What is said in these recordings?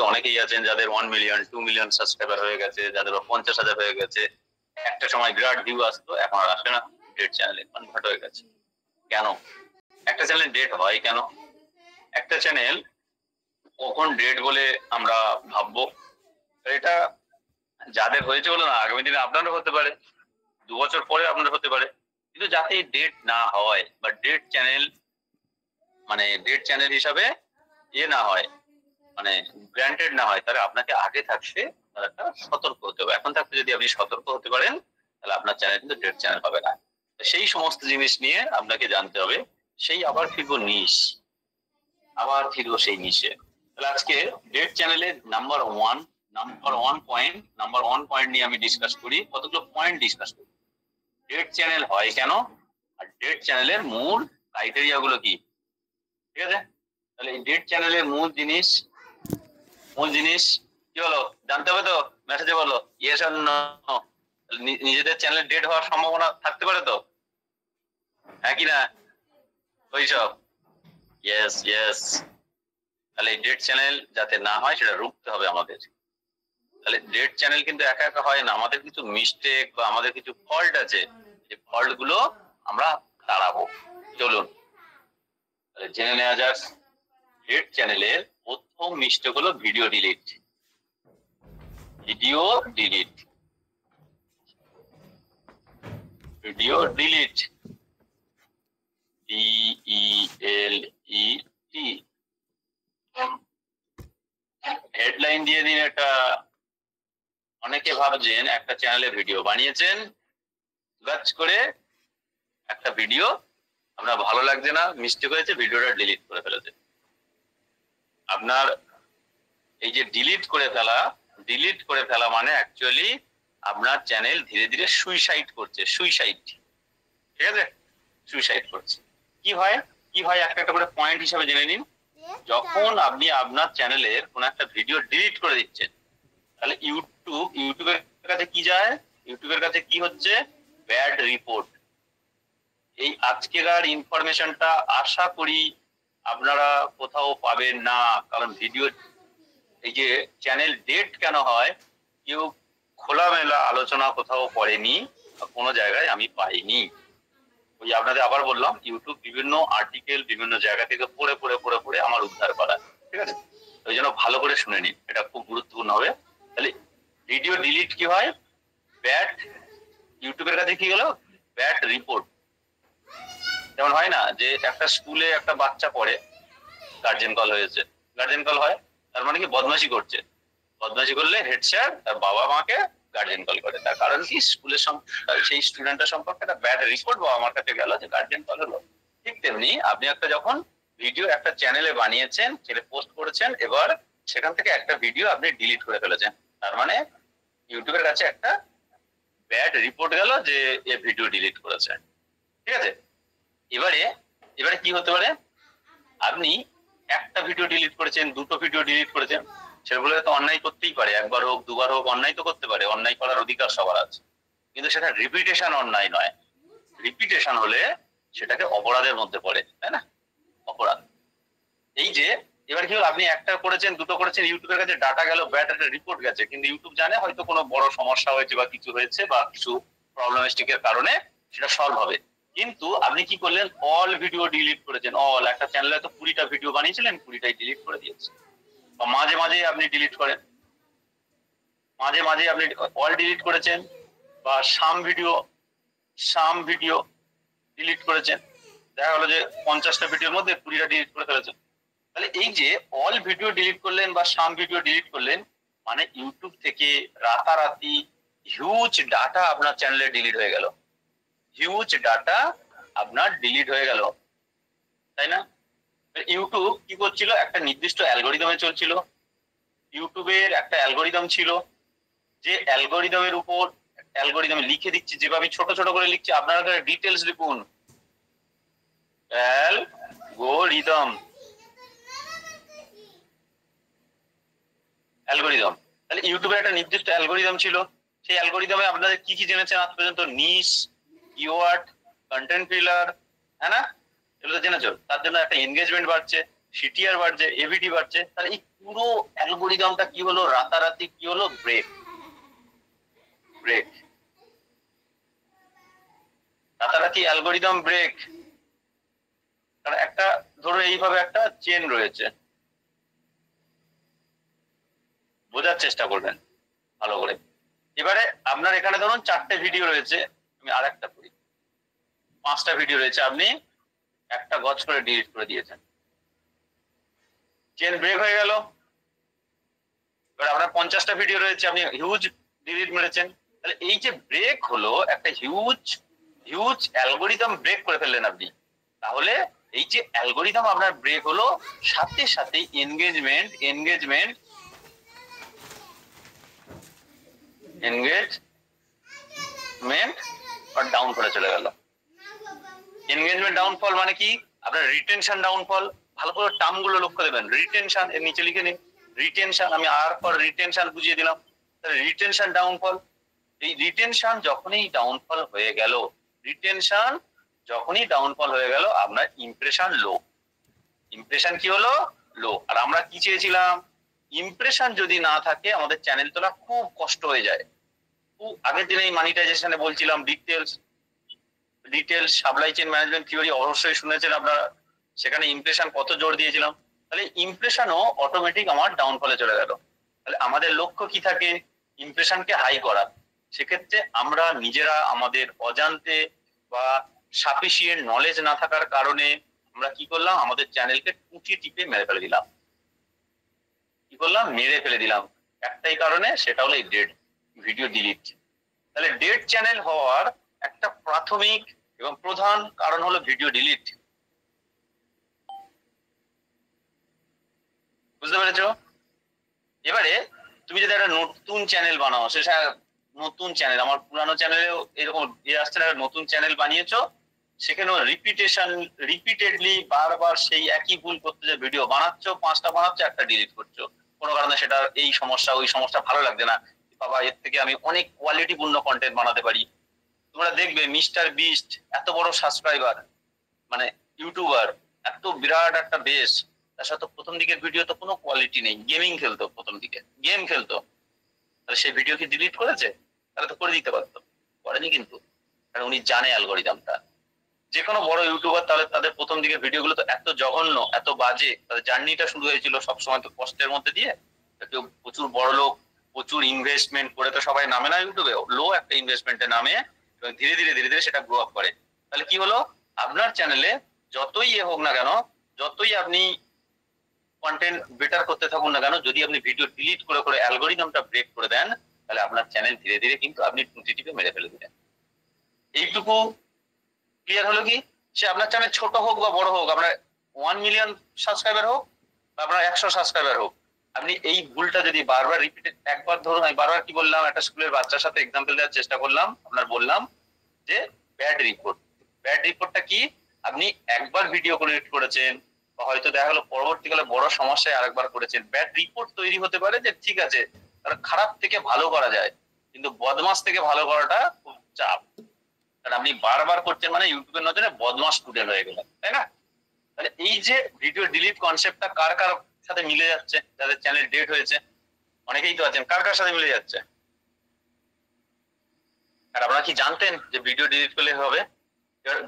মুহূর্তে অনেকেই আছেন যাদের 1 মিলিয়ন 2 মিলিয়ন সাবস্ক্রাইবার হয়ে গেছে, যাদের 50,000 হয়ে গেছে। একটা সময় বিরাট ভিউ আসতো, এখন আর আসে না, ডেড চ্যানেলে কনভার্ট হয়ে গেছে। কেন একটা চ্যানেল ডেড হয়? কেন একটা চ্যানেল কখন ডেড বলে আমরা ভাববো? এটা যাদের হয়েছে বলো না, আগামী দিনে আপনারও হতে পারে, 2 বছর পরে আপনার হতে পারে। কিন্তু যাতে ডেট না হয় বা ডেট চ্যানেল মানে ডেট চ্যানেল হিসাবে না হয়, মানে গ্রান্টেড না হয়, তাহলে আপনাকে আগে থাকতে একটা সতর্ক হতে হবে। এখন থাকতে যদি আপনি সতর্ক হতে পারেন, তাহলে আপনার চ্যানেল কিন্তু ডেট চ্যানেল হবে না। সেই সমস্ত জিনিস নিয়ে আপনাকে জানতে হবে। সেই আবার ফিরবো সেই নিশে। তাহলে আজকে ডেট চ্যানেলের নাম্বার ওয়ান পয়েন্ট নিয়ে আমি ডিসকাস করি। কতগুলো পয়েন্ট ডিসকাস করি। ডেট চ্যানেল হয় কেন, আর ডেট চ্যানেলের মূল ক্রাইটেরিয়া গুলো কি, ঠিক আছে? তাহলে এই ডেট চ্যানেলের মূল জিনিস কি হলো জানতে হবে তো? মেসেজে বলো ইয়েস আর নো। নিজেদের চ্যানেল ডেট হওয়ার সম্ভাবনা থাকতে পারে তো, হ্যাঁ কি না? ওইসব ইয়েস। তাহলে ডেট চ্যানেল যাতে না হয় সেটা রুখতে হবে আমাদের। তাহলে ডেট চ্যানেল কিন্তু একা একা হয় না, আমাদের কিছু মিস্টেক বা আমাদের কিছু ফল্ট আছে, এই ফল্ট গুলো আমরা তাড়াবো। চলুন তাহলে জেনে নেওয়া যাক। ডেট চ্যানেলের প্রথম মিস্টেক হলো ভিডিও ডিলিট। DELET হেডলাইন দিয়ে দিন এটা। অনেকে ভাবছেন একটা চ্যানেলে ভিডিও বানিয়েছেন, গাছ করে একটা ভিডিও আপনার ভালো লাগছে না, মিস্টেক হয়েছে, ভিডিওটা ডিলিট করে ফেলেছে। আপনার এই যে ডিলিট করে ফেলা মানে অ্যাকচুয়ালি আপনার চ্যানেল ধীরে ধীরে সুইসাইড করছে। ঠিক আছে, সুইসাইড করছে। কি হয় একটা করে পয়েন্ট হিসেবে জেনে নিন। যখন আপনি আপনার চ্যানেলের কোন একটা ভিডিও ডিলিট করে দিচ্ছেন, তাহলে ইউটিউবের কাছে কি যায়? ইউটিউবের কাছে কি হচ্ছে? Bad report. এই আজকের ইনফরমেশনটা আশা করি আপনারা কোথাও পাবেন না, কারণ ভিডিও এই যে চ্যানেল ডেট কেন হয়, কেউ খোলামেলা আলোচনা কোথাও করেনি, কোনো জায়গায় আমি পাইনি। ওই আপনাদের আবার বললাম, ইউটিউব বিভিন্ন আর্টিকেল বিভিন্ন জায়গা থেকে পড়ে আমার উদ্ধার করা। ঠিক আছে, ওই জন্য ভালো করে শুনে নিন, এটা খুব গুরুত্বপূর্ণ হবে। তাহলে ভিডিও ডিলিট কি হয়? ব্যাড, ইউটিউবের কাছে কি হলো? Bad report. যেমন হয় না যে একটা স্কুলে একটা বাচ্চা পড়ে, গার্জেন কল হয়েছে, গার্জেন কল হয়, তার মানে কি বদমাশি করছে। বদমাশি করলে হেড স্যার তার বাবা মাকে গার্জেন কল করে। তার কারণ কি? স্কুলের সেই স্টুডেন্টের সম্পর্কে একটা ব্যাড রিপোর্ট বাবা মার কাছে গেল যে গার্জেন কল হলো। ঠিক তেমনি আপনি একটা যখন ভিডিও একটা চ্যানেলে বানিয়েছেন, ছেলে পোস্ট করেছেন, এবার সেখান থেকে একটা ভিডিও আপনি ডিলিট করে ফেলেছেন, তার মানে ইউটিউবের কাছে একটা ব্যাড রিপোর্ট গেল যে এ ভিডিও ডিলিট করেছে। ঠিক আছে, এবারে কি হতে পারে? আপনি একটা ভিডিও ডিলিট করেছেন, দুটো ভিডিও ডিলিট করেছেন, সেগুলো তো অন্যায় করতেই পারে, একবার হোক দুবার হোক অন্যায় তো করতে পারে, অন্যায় করার অধিকার সবার আছে। কিন্তু সেটা রিপিটেশন অন্যায় নয়। রিপিটেশন হলে সেটাকে অপরাধের মধ্যে পড়ে, তাই না? অপরাধ। এই যে এবার কি হলো, আপনি একটা করেছেন, দুটো করেছেন, ইউটিউবের কাছে ডাটা গেল, ব্যাড একটা রিপোর্ট গেছে, কিন্তু ইউটিউব জানে হয়তো কোনো বড় সমস্যা হয়েছে বা কিছু হয়েছে বা কিছু প্রবলেমেটিকের কারণে সেটা সলভ হবে। কিন্তু আপনি কি করলেন? অল ভিডিও ডিলিট করেছেন। অল, একটা চ্যানেলে তো 20টা ভিডিও বানিয়েছিলেন, 20টাই ডিলিট করে দিয়েছেন। বা মাঝে মাঝে আপনি ডিলিট করেন, মাঝে আপনি অল ডিলিট করেছেন, বা সাম ভিডিও ডিলিট করেছেন। দেখা গেলো যে 50টা ভিডিওর মধ্যে 20টা ডিলিট করে ফেলেছেন। তাহলে এই যে অল ভিডিও ডিলিট করলেন বা সাম ভিডিও ডিলিট করলেন, মানে ইউটিউব থেকে রাতারাতি হিউজ ডাটা আপনার চ্যানেলে ডিলিট হয়ে গেল। হিউজ ডাটা আপনার ডিলিট হয়ে গেল, তাই না? ইউটিউব কি করছিল? একটা নির্দিষ্ট অ্যালগোরিদমে চলছিল। ইউটিউবের একটা অ্যালগোরিদম ছিল, যে অ্যালগোরিদমের উপর অ্যালগোরিদমে লিখে দিচ্ছি, যেভাবে ছোট ছোট করে লিখছি, আপনারা ডিটেলস লিখুন। অ্যালগোরিদম তাহলে ইউটিউবের একটা নির্দিষ্ট অ্যালগোরিদম ছিল। সেই অ্যালগোরিদমে আপনাদের কি কি জেনেছেন আজ পর্যন্ত? নিশ, কিওয়ার্ড, কন্টেন্ট ফিলার, হ্যাঁ না? এগুলো তো জেনেছো। তার জন্য একটা এনগেজমেন্ট বাড়ছে, সিটিআর বাড়ছে, এভিটি বাড়ছে, তাহলে এই পুরো অ্যালগোরিদমটা কি হলো, রাতারাতি কি হলো, ব্রেক। রাতারাতি অ্যালগোরিদম ব্রেক। কারণ একটা ধরুন এইভাবে একটা চেন রয়েছে, বোঝার চেষ্টা করবেন ভালো করে। এবারে আপনার এখানে ধরুন 4টে ভিডিও রয়েছে, আমি আর একটা করি, 5টা ভিডিও রয়েছে, আপনি একটা গজ করে ডিলিট করে দিয়েছেন, চেন ব্রেক হয়ে গেল। এবার আপনার 50টা ভিডিও রয়েছে, আপনি হিউজ ডিলিট মেরেছেন, তাহলে এই যে ব্রেক হলো, একটা হিউজ অ্যালগোরিদম ব্রেক করে ফেললেন আপনি। তাহলে এই যে অ্যালগোরিদম আপনার ব্রেক হলো, সাথে সাথে এনগেজমেন্ট আর ডাউনফলে চলে গেল। এনগেজমেন্ট ডাউনফল মানে কি, আপনার রিটেনশন ডাউনফল। ভালো করে টার্ম গুলো লক্ষ্য দেবেন। রিটেনশন এর নিচে লিখে নিন, রিটেনশন, আমি আর পর রিটেনশন বুঝিয়ে দিলাম। রিটেনশন ডাউনফল, এই রিটেনশন যখনই ডাউনফল হয়ে গেল, আপনার ইমপ্রেশন লো। ইমপ্রেশন কি হলো, লো। আর আমরা কি চেয়েছিলাম, ইমপ্রেশন যদি না থাকে আমাদের চ্যানেল তোলা খুব কষ্ট হয়ে যায়। আগের দিনে এই মনিটাইজেশনে বলছিলাম details supply chain management theory অবশ্যই শুনেছেন আপনারা, সেখানে ইমপ্রেশন কত জোর দিয়েছিলাম। তাহলে ইমপ্রেশনও অটোমেটিক আমার ডাউনফলে চলে গেল। তাহলে আমাদের লক্ষ্য কি থাকে, ইমপ্রেশনকে হাই করা। সেক্ষেত্রে আমরা নিজেরা আমাদের অজান্তে বা সাফিসিয়েন্ট নলেজ না থাকার কারণে আমরা কি করলাম, আমাদের চ্যানেলকে টুটি টিপে মেরে ফেলে দিলাম। মেরে ফেলে দিলাম একটাই কারণে, সেটা হলো এই ডেড ভিডিও ডিলিট। তাহলে ডেড চ্যানেল হওয়ার একটা প্রাথমিক এবং প্রধান কারণ হলো ভিডিও ডিলিট। বুঝতে পেরেছো? এবারে তুমি যদি একটা নতুন চ্যানেল বানাও, সেটা নতুন চ্যানেল, আমার পুরানো চ্যানেলেও এরকম আসছে না, নতুন চ্যানেল বানিয়েছো, সেখানেও রিপিটেডলি বারবার সেই একই ভুল করতে, যে ভিডিও বানাচ্ছ, 5টা বানাচ্ছ, একটা ডিলিট করছো, কোনো কারণে সেটা এই সমস্যা ওই সমস্যা, ভালো লাগছে না, বাবা এর থেকে আমি অনেক কোয়ালিটিপূর্ণ কন্টেন্ট বানাতে পারি। তোমরা দেখবে মিস্টার বিস্ট এত বড় সাবস্ক্রাইবার, মানে ইউটিউবার, এত বিরাট একটা বেস, তার সাথে প্রথম দিকের ভিডিও তো কোনো কোয়ালিটি নেই, গেমিং খেলতো, প্রথম দিকে গেম খেলতো, তাহলে সেই ভিডিও কি ডিলিট করেছে? তাহলে তো করে দিতে পারতো, করেনি কিন্তু, কারণ উনি জানে অ্যালগোরিদমটা। যে কোনো বড় ইউটিউবার, তাহলে তাদের প্রথম দিকের ভিডিওগুলো তো এত জঘন্য, এত বাজে, তাদের জার্নিটা শুরু হয়েছিল সবসময় তো কষ্টের মধ্যে দিয়ে। কেউ প্রচুর বড় লোক, প্রচুর ইনভেস্টমেন্ট করে তো সবাই নামে না ইউটিউবে, লো একটা ইনভেস্টমেন্টে নামে, এবং ধীরে ধীরে সেটা গ্রো আপ করে। তাহলে কি হলো, আপনার চ্যানেলে যতই হোক না কেন, যতই আপনি কন্টেন্ট বেটার করতে থাকুন না কেন, যদি আপনি ভিডিও ডিলিট করে অ্যালগোরিদমটা ব্রেক করে দেন, তাহলে আপনার চ্যানেল ধীরে ধীরে কিন্তু আপনি টুটি টিপে মেরে ফেলে দিলেন। এইটুকু ক্লিয়ার হলো কি, সে আপনার চ্যানেল ছোট হোক বা বড় হোক, আপনার 1 মিলিয়ন সাবস্ক্রাইবার হোক বা আপনার 100 সাবস্ক্রাইবার হোক, আপনি এই ভুলটা যদি বারবার রিপিটেড, একবার ধরুন আমি বারবার কি বললাম, একটা স্কুলের বাচ্চার সাথে এক্সাম্পল দেওয়ার চেষ্টা করলাম, আপনার বললাম যে ব্যাড রিপোর্টটা কি, আপনি একবার ভিডিও ক্রিয়েট করেছেন, বা হয়তো দেখা গেলো পরবর্তীকালে বড় সমস্যায় আরেকবার করেছেন, ব্যাড রিপোর্ট তৈরি হতে পারে, যে ঠিক আছে তার খারাপ থেকে ভালো করা যায়, কিন্তু বদমাস থেকে ভালো করাটা খুব চাপ। কারণ আপনি বারবার করছেন মানে ইউটিউবের নজরে বদমাস স্টুডেন্ট হয়ে গেলেন, তাই না? তাহলে এই যে ভিডিও ডিলিট কনসেপ্টটা কার কার সাথে মিলে যাচ্ছে, যাদের চ্যানেল ডেট হয়েছে, অনেকেই তো আছেন, কার কার সাথে মিলে যাচ্ছে? আর আপনারা কি জানতেন যে ভিডিও ডিলিট করলে হবে?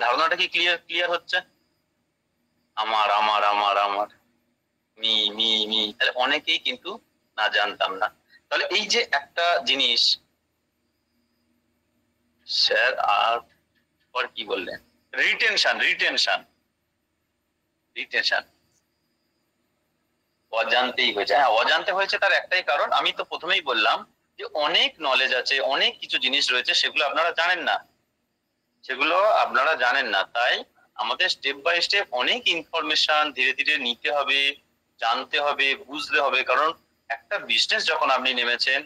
ধারণাটা কি ক্লিয়ার হচ্ছে? আমার আমার আমার আমার মি মি মি, তাহলে অনেকেই কিন্তু না, জানতাম না। তাহলে এই যে একটা জিনিস, স্যার আর কি বললেন, রিটেনশন অজান্তেই হয়েছে। হ্যাঁ, অজান্তে হয়েছে, তার একটাই কারণ, আমি তো প্রথমেই বললাম যে অনেক নলেজ আছে, অনেক কিছু জিনিস রয়েছে, সেগুলো আপনারা জানেন না, তাই আমাদের স্টেপ বাই স্টেপ অনেক ইনফরমেশন ধীরে ধীরে নিতে হবে, জানতে হবে, বুঝতে হবে। কারণ একটা বিজনেস যখন আপনি নেমেছেন,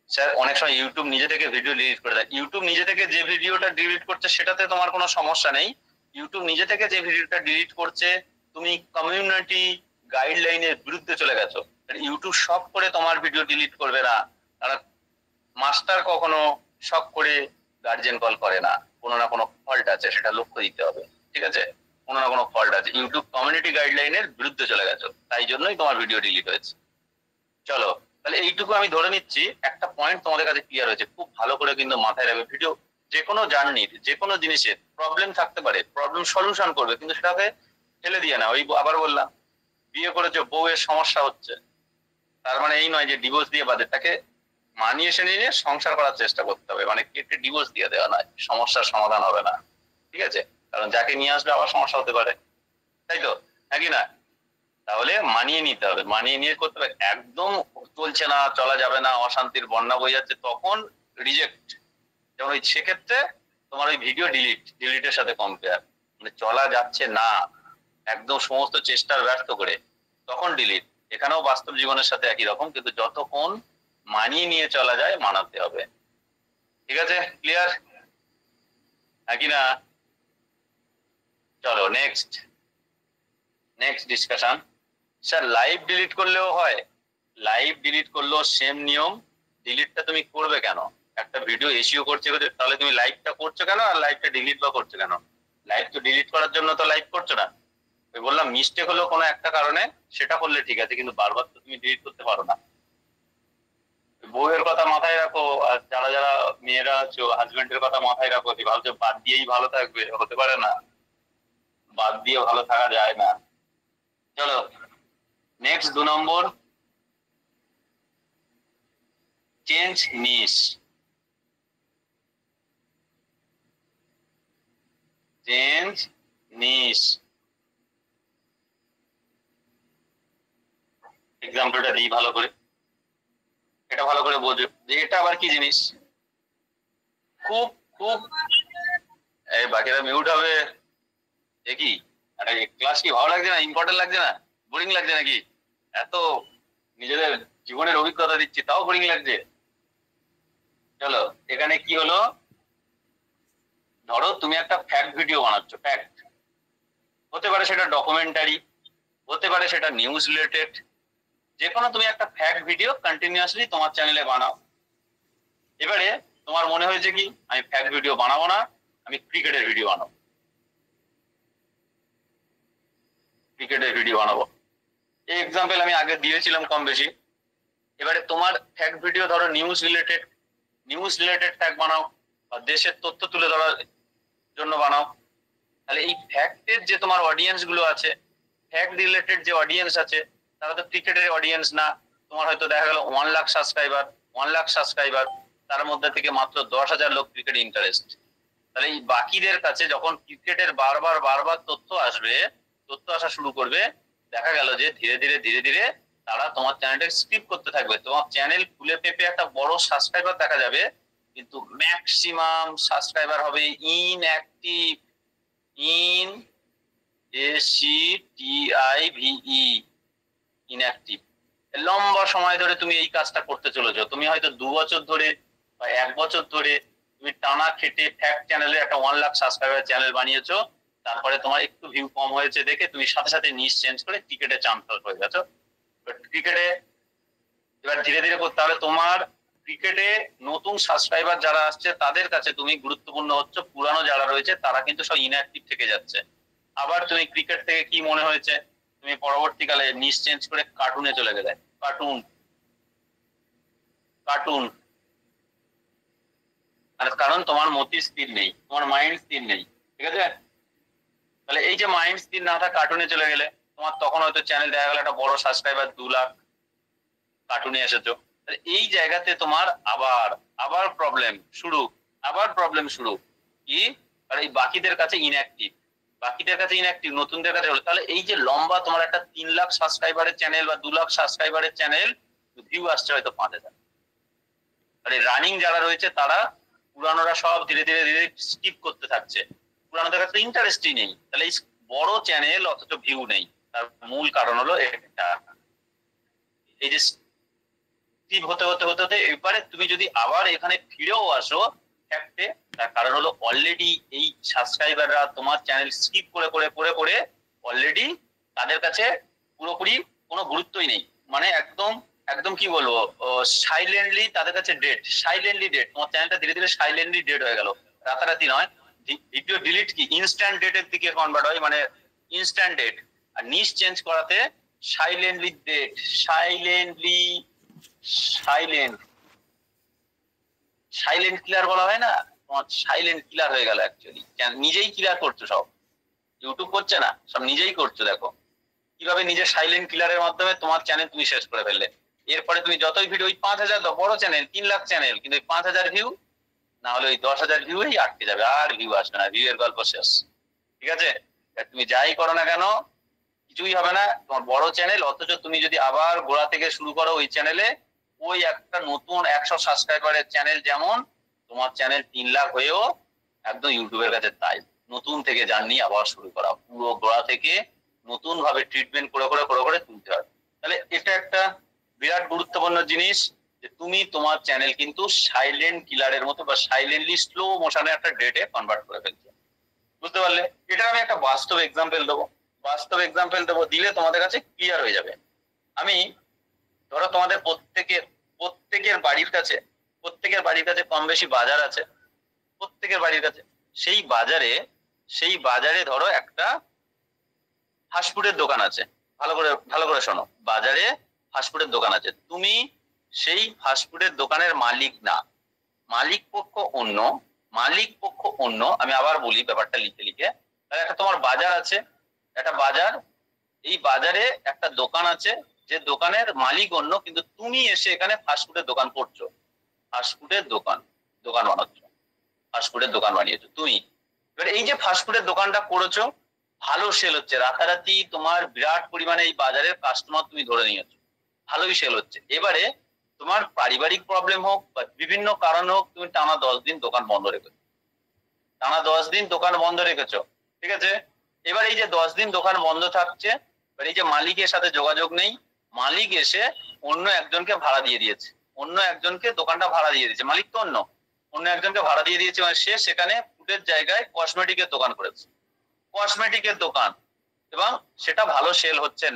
স্যার অনেক সময় ইউটিউব নিজে থেকে ভিডিও ডিলিট করে দেয়। ইউটিউব নিজে থেকে যে ভিডিওটা ডিলিট করছে সেটাতে তোমার কোনো সমস্যা নেই। ইউটিউব নিজে থেকে যে ভিডিওটা ডিলিট করছে, তুমি কমিউনিটি গাইডলাইনের বিরুদ্ধে চলে গেছো। ইউটিউব শখ করে তোমার ভিডিও ডিলিট করবে না, কারণ মাস্টার কখনো শখ করে গার্জেন কল করে না, কোনো না কোনো ফল্ট আছে, সেটা লক্ষ্য দিতে হবে, ঠিক আছে? কোনো না কোনো ফল্ট আছে, ইউটিউব কমিউনিটি গাইডলাইনের বিরুদ্ধে চলে গেছো, তাই জন্যই তোমার ভিডিও ডিলিট হয়েছে। চলো তাহলে এইটুকু আমি ধরে নিচ্ছি একটা পয়েন্ট তোমাদের কাছে ক্লিয়ার হয়েছে, খুব ভালো করে কিন্তু মাথায় রাখবে। ভিডিও যে কোনো জার্নির যে কোনো জিনিসের প্রবলেম থাকতে পারে, প্রবলেম সলিউশন করবে, কিন্তু সেটাকে ফেলে দিয়ে না। ওই আবার বললাম, বিয়ে করেছো, বউয়ের সমস্যা হচ্ছে, তার মানে এই নয় যে ডিভোর্স দিয়ে বাদে, তাকে মানিয়ে এসে নিয়ে সংসার করার চেষ্টা করতে হবে। মানে কেটে ডিভোর্স দিয়ে দেওয়া নয়, সমস্যার সমাধান হবে না, ঠিক আছে? কারণ যাকে নিয়ে আসবে আবার সমস্যা হতে পারে, তাই তো, নাকি না? তাহলে মানিয়ে নিতে হবে, মানিয়ে নিয়ে করতে হবে। একদম চলছে না, চলা যাবে না, অশান্তির বন্যা বয়ে যাচ্ছে, তখন রিজেক্ট। যেমন ওই সেক্ষেত্রে তোমার ওই ভিডিও ডিলিটের সাথে কম্পেয়ার, মানে চলা যাচ্ছে না একদম সমস্ত চেষ্টার ব্যর্থ করে, তখন ডিলিট। এখানেও বাস্তব জীবনের সাথে একই রকম, কিন্তু যতক্ষণ মানিয়ে নিয়ে চলা যায় মানাতে হবে। ঠিক আছে, ক্লিয়ার নাকি না? চলো next discussion. Sir live delete করলেও হয়? লাইভ ডিলিট করলেও সেম নিয়ম। ডিলিটটা তুমি করবে কেন? একটা ভিডিও এসিও করছে, তাহলে তুমি লাইভটা করছো কেন, আর লাইভটা ডিলিট বা করছো কেন? লাইভ তো ডিলিট করার জন্য তো লাইভ করছো না। ওই বললাম মিস্টেক হলো কোনো একটা কারণে, সেটা করলে ঠিক আছে, কিন্তু বারবার তো তুমি ডিলিট করতে পারো না। বউয়ের কথা মাথায় রাখো, আর যারা যারা মেয়েরা আছো হাজবেন্ডের কথা মাথায় রাখো। ভাবছো বাদ দিয়েই ভালো থাকবে, হতে পারে না, বাদ দিয়ে ভালো থাকা যায় না। চলো নেক্সট 2 নম্বর, চেঞ্জ নিশ। চেঞ্জ নিশ, এক্সাম্পলটা দিই ভালো করে, এটা ভালো করে বোঝো যে এটা আবার কি জিনিস। খুব খুব এই বাকিরা মিউট হবে, কি ক্লাস কি ভালো লাগছে না, ইম্পর্টেন্ট লাগছে না, বোরিং লাগছে নাকি? এত নিজেদের জীবনের অভিজ্ঞতা দিচ্ছি তাও বোরিং লাগছে। চলো এখানে কি হলো, ধরো তুমি একটা ফ্যাক্ট ভিডিও বানাচ্ছ, ফ্যাক্ট হতে পারে, সেটা ডকুমেন্টারি হতে পারে, সেটা নিউজ রিলেটেড, যে কোনো তুমি একটা ফ্যাক্ট ভিডিও কন্টিনিউয়াসলি তোমার চ্যানেলে বানাও। এবারে তোমার মনে হয়েছে কি আমি ফ্যাক্ট ভিডিও বানাবো না, আমি ক্রিকেটের ভিডিও বানাবো, ক্রিকেটের ভিডিও বানাবো। এই এক্সাম্পল আমি আগে দিয়েছিলাম কম বেশি। এবারে তোমার ফ্যাক্ট ভিডিও ধরো নিউজ রিলেটেড ফ্যাক্ট বানাও, বা দেশের তথ্য তুলে ধরার জন্য বানাও। তাহলে এই ফ্যাক্টের যে তোমার অডিয়েন্স গুলো আছে, ফ্যাক্ট রিলেটেড যে অডিয়েন্স আছে, তারা তো ক্রিকেটের অডিয়েন্স না। তোমার হয়তো দেখা গেল 1 লাখ সাবস্ক্রাইবার, তার মধ্যে থেকে মাত্র 10,000 লোক ক্রিকেট ইন্টারেস্ট। তাহলে এই বাকিদের কাছে যখন ক্রিকেটের বারবার তথ্য আসা শুরু করবে, দেখা গেল যে ধীরে ধীরে তারা তোমার চ্যানেলটা স্কিপ করতে থাকবে। তোমার চ্যানেল ফুলে পেপে একটা বড় সাবস্ক্রাইবার দেখা যাবে, কিন্তু ম্যাক্সিমাম সাবস্ক্রাইবার হবে ইনঅ্যাক্টিভ, ইন ACTIVE, ইনঅ্যাক্টিভ। লম্বা সময় ধরে তুমি এই কাজটা করতে চলেছো, তুমি হয়তো 2 বছর ধরে বা 1 বছর ধরে তুমি টানা খেটে ফ্যাক্ট চ্যানেলে একটা 1 লাখ সাবস্ক্রাইবার চ্যানেল বানিয়েছো। তারপরে তোমার একটু ভিউ কম হয়েছে দেখে তুমি সাথে সাথে নিশ চেঞ্জ করে ক্রিকেটে চাম্পিয়ন হয়ে গেছো। ক্রিকেটে এবার ধীরে ধীরে করতে হবে, তোমার ক্রিকেটে নতুন সাবস্ক্রাইবার যারা আসছে তাদের কাছে তুমি গুরুত্বপূর্ণ হচ্ছে, পুরানো যারা রয়েছে তারা কিন্তু সব ইনঅ্যাক্টিভ থেকে যাচ্ছে। আবার তুমি ক্রিকেট থেকে কি মনে হয়েছে, তুমি পরবর্তীকালে নিশ চেঞ্জ করে কার্টুনে চলে গেলে। কার্টুন কার্টুন আর কারণ তোমার মতি স্থির নেই, তোমার মাইন্ড স্থির নেই, ঠিক আছে? তাহলে এই যে মাইন্ড স্থির না থাকা, কার্টুনে চলে গেলে তোমার তখন হয়তো চ্যানেল দেখা গেল একটা বড় সাবস্ক্রাইবার 2 লাখ, কার্টুনে এসেছো। এই জায়গাতে তোমার আবার প্রবলেম শুরু কি, আর এই বাকিদের কাছে ইনঅ্যাক্টিভ, নতুনদের কাছে হলো। তাহলে এই যে লম্বা তোমার একটা 3 লাখ সাবস্ক্রাইবারের চ্যানেল বা 2 লাখ সাবস্ক্রাইবারের চ্যানেল, ভিউ আসছে হয়তো 5,000। তাহলে রানিং যারা রয়েছে তারা, পুরানোরা সব ধীরে ধীরে স্কিপ করতে থাকছে, পুরানোদের কাছে ইন্টারেস্টই নেই। তাহলে এই বড় চ্যানেল অথচ ভিউ নেই, তার মূল কারণ হলো এটা। এই যে হতে এবারে তুমি যদি আবার এখানে ফিরেও আসো ফ্যাক্টে, তার কারণ হলো অলরেডি এই সাবস্ক্রাইবাররা তোমার চ্যানেল স্কিপ করে অলরেডি তাদের কাছে পুরোপুরি কোনো গুরুত্বই নেই। মানে একদম কি বলবো, সাইলেন্টলি তাদের কাছে সাইলেন্টলি ডেড। তোমার চ্যানেলটা ধীরে ধীরে সাইলেন্টলি ডেড হয়ে গেল, রাতারাতি নয়, ভিডিও ডিলিট কি ইনস্ট্যান্ট ডেটের দিকে কনভার্ট হয়, মানে ইনস্ট্যান্ট ডেট। আর নিশ চেঞ্জ করাতে সাইলেন্টলি ডেট, সাইলেন্ট কিলার বলা হয় না, তোমার সাইলেন্ট কিলার হয়ে গেল। অ্যাকচুয়ালি নিজেই কিলার করছো, সব ইউটিউব করছে না, সব নিজেই করছো। দেখো কিভাবে নিজের সাইলেন্ট কিলারের মাধ্যমে তোমার চ্যানেল তুমি শেষ করে ফেললে। এরপরে তুমি যতই ভিডিও, ওই 5,000 বড় চ্যানেল, 3 লাখ চ্যানেল, কিন্তু 5,000 ভিউ না হলে ওই 10,000 ভিউই আটকে যাবে, আর ভিউ আসবে না, ভিউ এর গল্প শেষ। ঠিক আছে, তুমি যাই করো না কেন কিছুই হবে না। তোমার বড় চ্যানেল, অথচ তুমি যদি আবার গোড়া থেকে শুরু করো ওই চ্যানেলে, ওই একটা নতুন 100 সাবস্ক্রাইবারের চ্যানেল, যেমন তোমার চ্যানেল 3 লাখ হয়েও একদম ইউটিউবের কাছে তাই, নতুন থেকে জার্নি আবার শুরু করা, পুরো গোড়া থেকে নতুন ভাবে ট্রিটমেন্ট করে করে করে করে তুলতে হবে। তাহলে এটা একটা বিরাট গুরুত্বপূর্ণ জিনিস, যে তুমি তোমার চ্যানেল কিন্তু সাইলেন্ট কিলারের মতো বা সাইলেন্টলি স্লো মোশনে একটা ডেটে কনভার্ট করে ফেলছো। বুঝতে পারলে? এটা আমি একটা বাস্তব এক্সাম্পল দেবো, দিলে তোমাদের কাছে ক্লিয়ার হয়ে যাবে। আমি ধরো তোমাদের প্রত্যেকের বাড়ির কাছে কম বেশি বাজার আছে, প্রত্যেকের বাড়ির কাছে। সেই বাজারে ধরো একটা ফাস্টফুডের দোকান আছে। ভালো করে শোনো, বাজারে ফাস্টফুডের দোকান আছে। তুমি সেই ফাস্টফুডের দোকানের মালিক না, মালিক পক্ষ অন্য। আমি আবার বলি ব্যাপারটা লিখে। তাহলে একটা তোমার বাজার আছে, একটা বাজার, এই বাজারে একটা দোকান আছে, যে দোকানের মালিক অন্য, কিন্তু তুমি এসে এখানে ফাস্টফুডের দোকান করছো, ফাস্টফুডের দোকান বানিয়েছো তুমি। এবার এই যে ফাস্টফুডের দোকানটা করেছো, ভালো সেল হচ্ছে, রাতারাতি তোমার বিরাট পরিমাণে এই বাজারের কাস্টমার তুমি ধরে নিয়েছো, ভালোই সেল হচ্ছে। এবারে তোমার পারিবারিক প্রবলেম হোক বা বিভিন্ন কারণ হোক, তুমি টানা 10 দিন দোকান বন্ধ রেখেছো। ঠিক আছে, এবার এই যে 10 দিন দোকান বন্ধ থাকছে, এবার এই যে মালিকের সাথে যোগাযোগ নেই, মালিক এসে অন্য একজনকে ভাড়া দিয়ে দিয়েছে, দোকানটা ভাড়া দিয়ে দিয়েছে, মালিক তো অন্য একজনকে ভাড়া দিয়ে দিয়েছে, মানে সে সেখানে ফুডের জায়গায় কসমেটিকের দোকান করেছে, এবং সেটা ভালো সেল হচ্ছে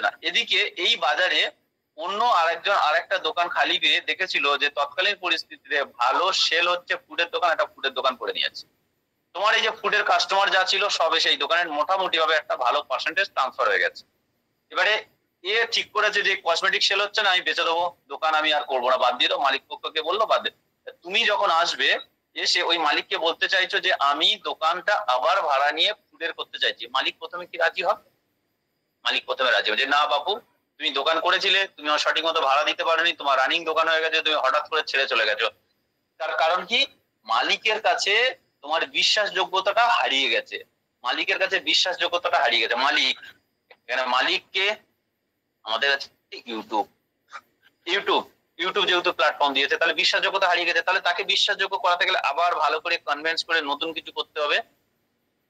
না, এদিকে এই বাজারে অন্য আরেকটা দোকান খালি পেয়ে দেখেছিল যে তৎকালীন পরিস্থিতিতে ভালো সেল হচ্ছে ফুডের দোকান, একটা ফুডের দোকান করে নিয়েছে। তোমার এই যে ফুডের কাস্টমার যা ছিল সবে সেই দোকানের মোটামুটি ভাবে একটা ভালো পার্সেন্টেজ ট্রান্সফার হয়ে গেছে। এবারে এ ঠিক করেছে যে কসমেটিক সেল হচ্ছে না, আমি বেঁচে দেবো দোকান, আমি আর করবো না, বাদ দিয়ে দাও। মালিক পক্ষকে বললো বাদ দে। তুমি যখন আসবে এসে ওই মালিককে বলতে চাইছো যে আমি দোকানটা আবার ভাড়া নিয়ে ফুডের করতে চাইছি, মালিক প্রথমে কি রাজি হবে? যে না বাবু, তুমি দোকান করেছিলে, তুমি সঠিক মতো ভাড়া দিতে পারোনি, তোমার রানিং দোকান হয়ে গেছে, তুমি হঠাৎ করে ছেড়ে চলে গেছো। তার কারণ কি? মালিকের কাছে তোমার বিশ্বাসযোগ্যতাটা হারিয়ে গেছে, মালিককে আমাদের কাছে ইউটিউব যেহেতু প্ল্যাটফর্ম দিয়েছে, তাহলে বিশ্বাসযোগ্যতা হারিয়ে গেছে। তাহলে তাকে বিশ্বাসযোগ্য করাতে গেলে আবার ভালো করে কনভিন্স করে নতুন কিছু করতে হবে।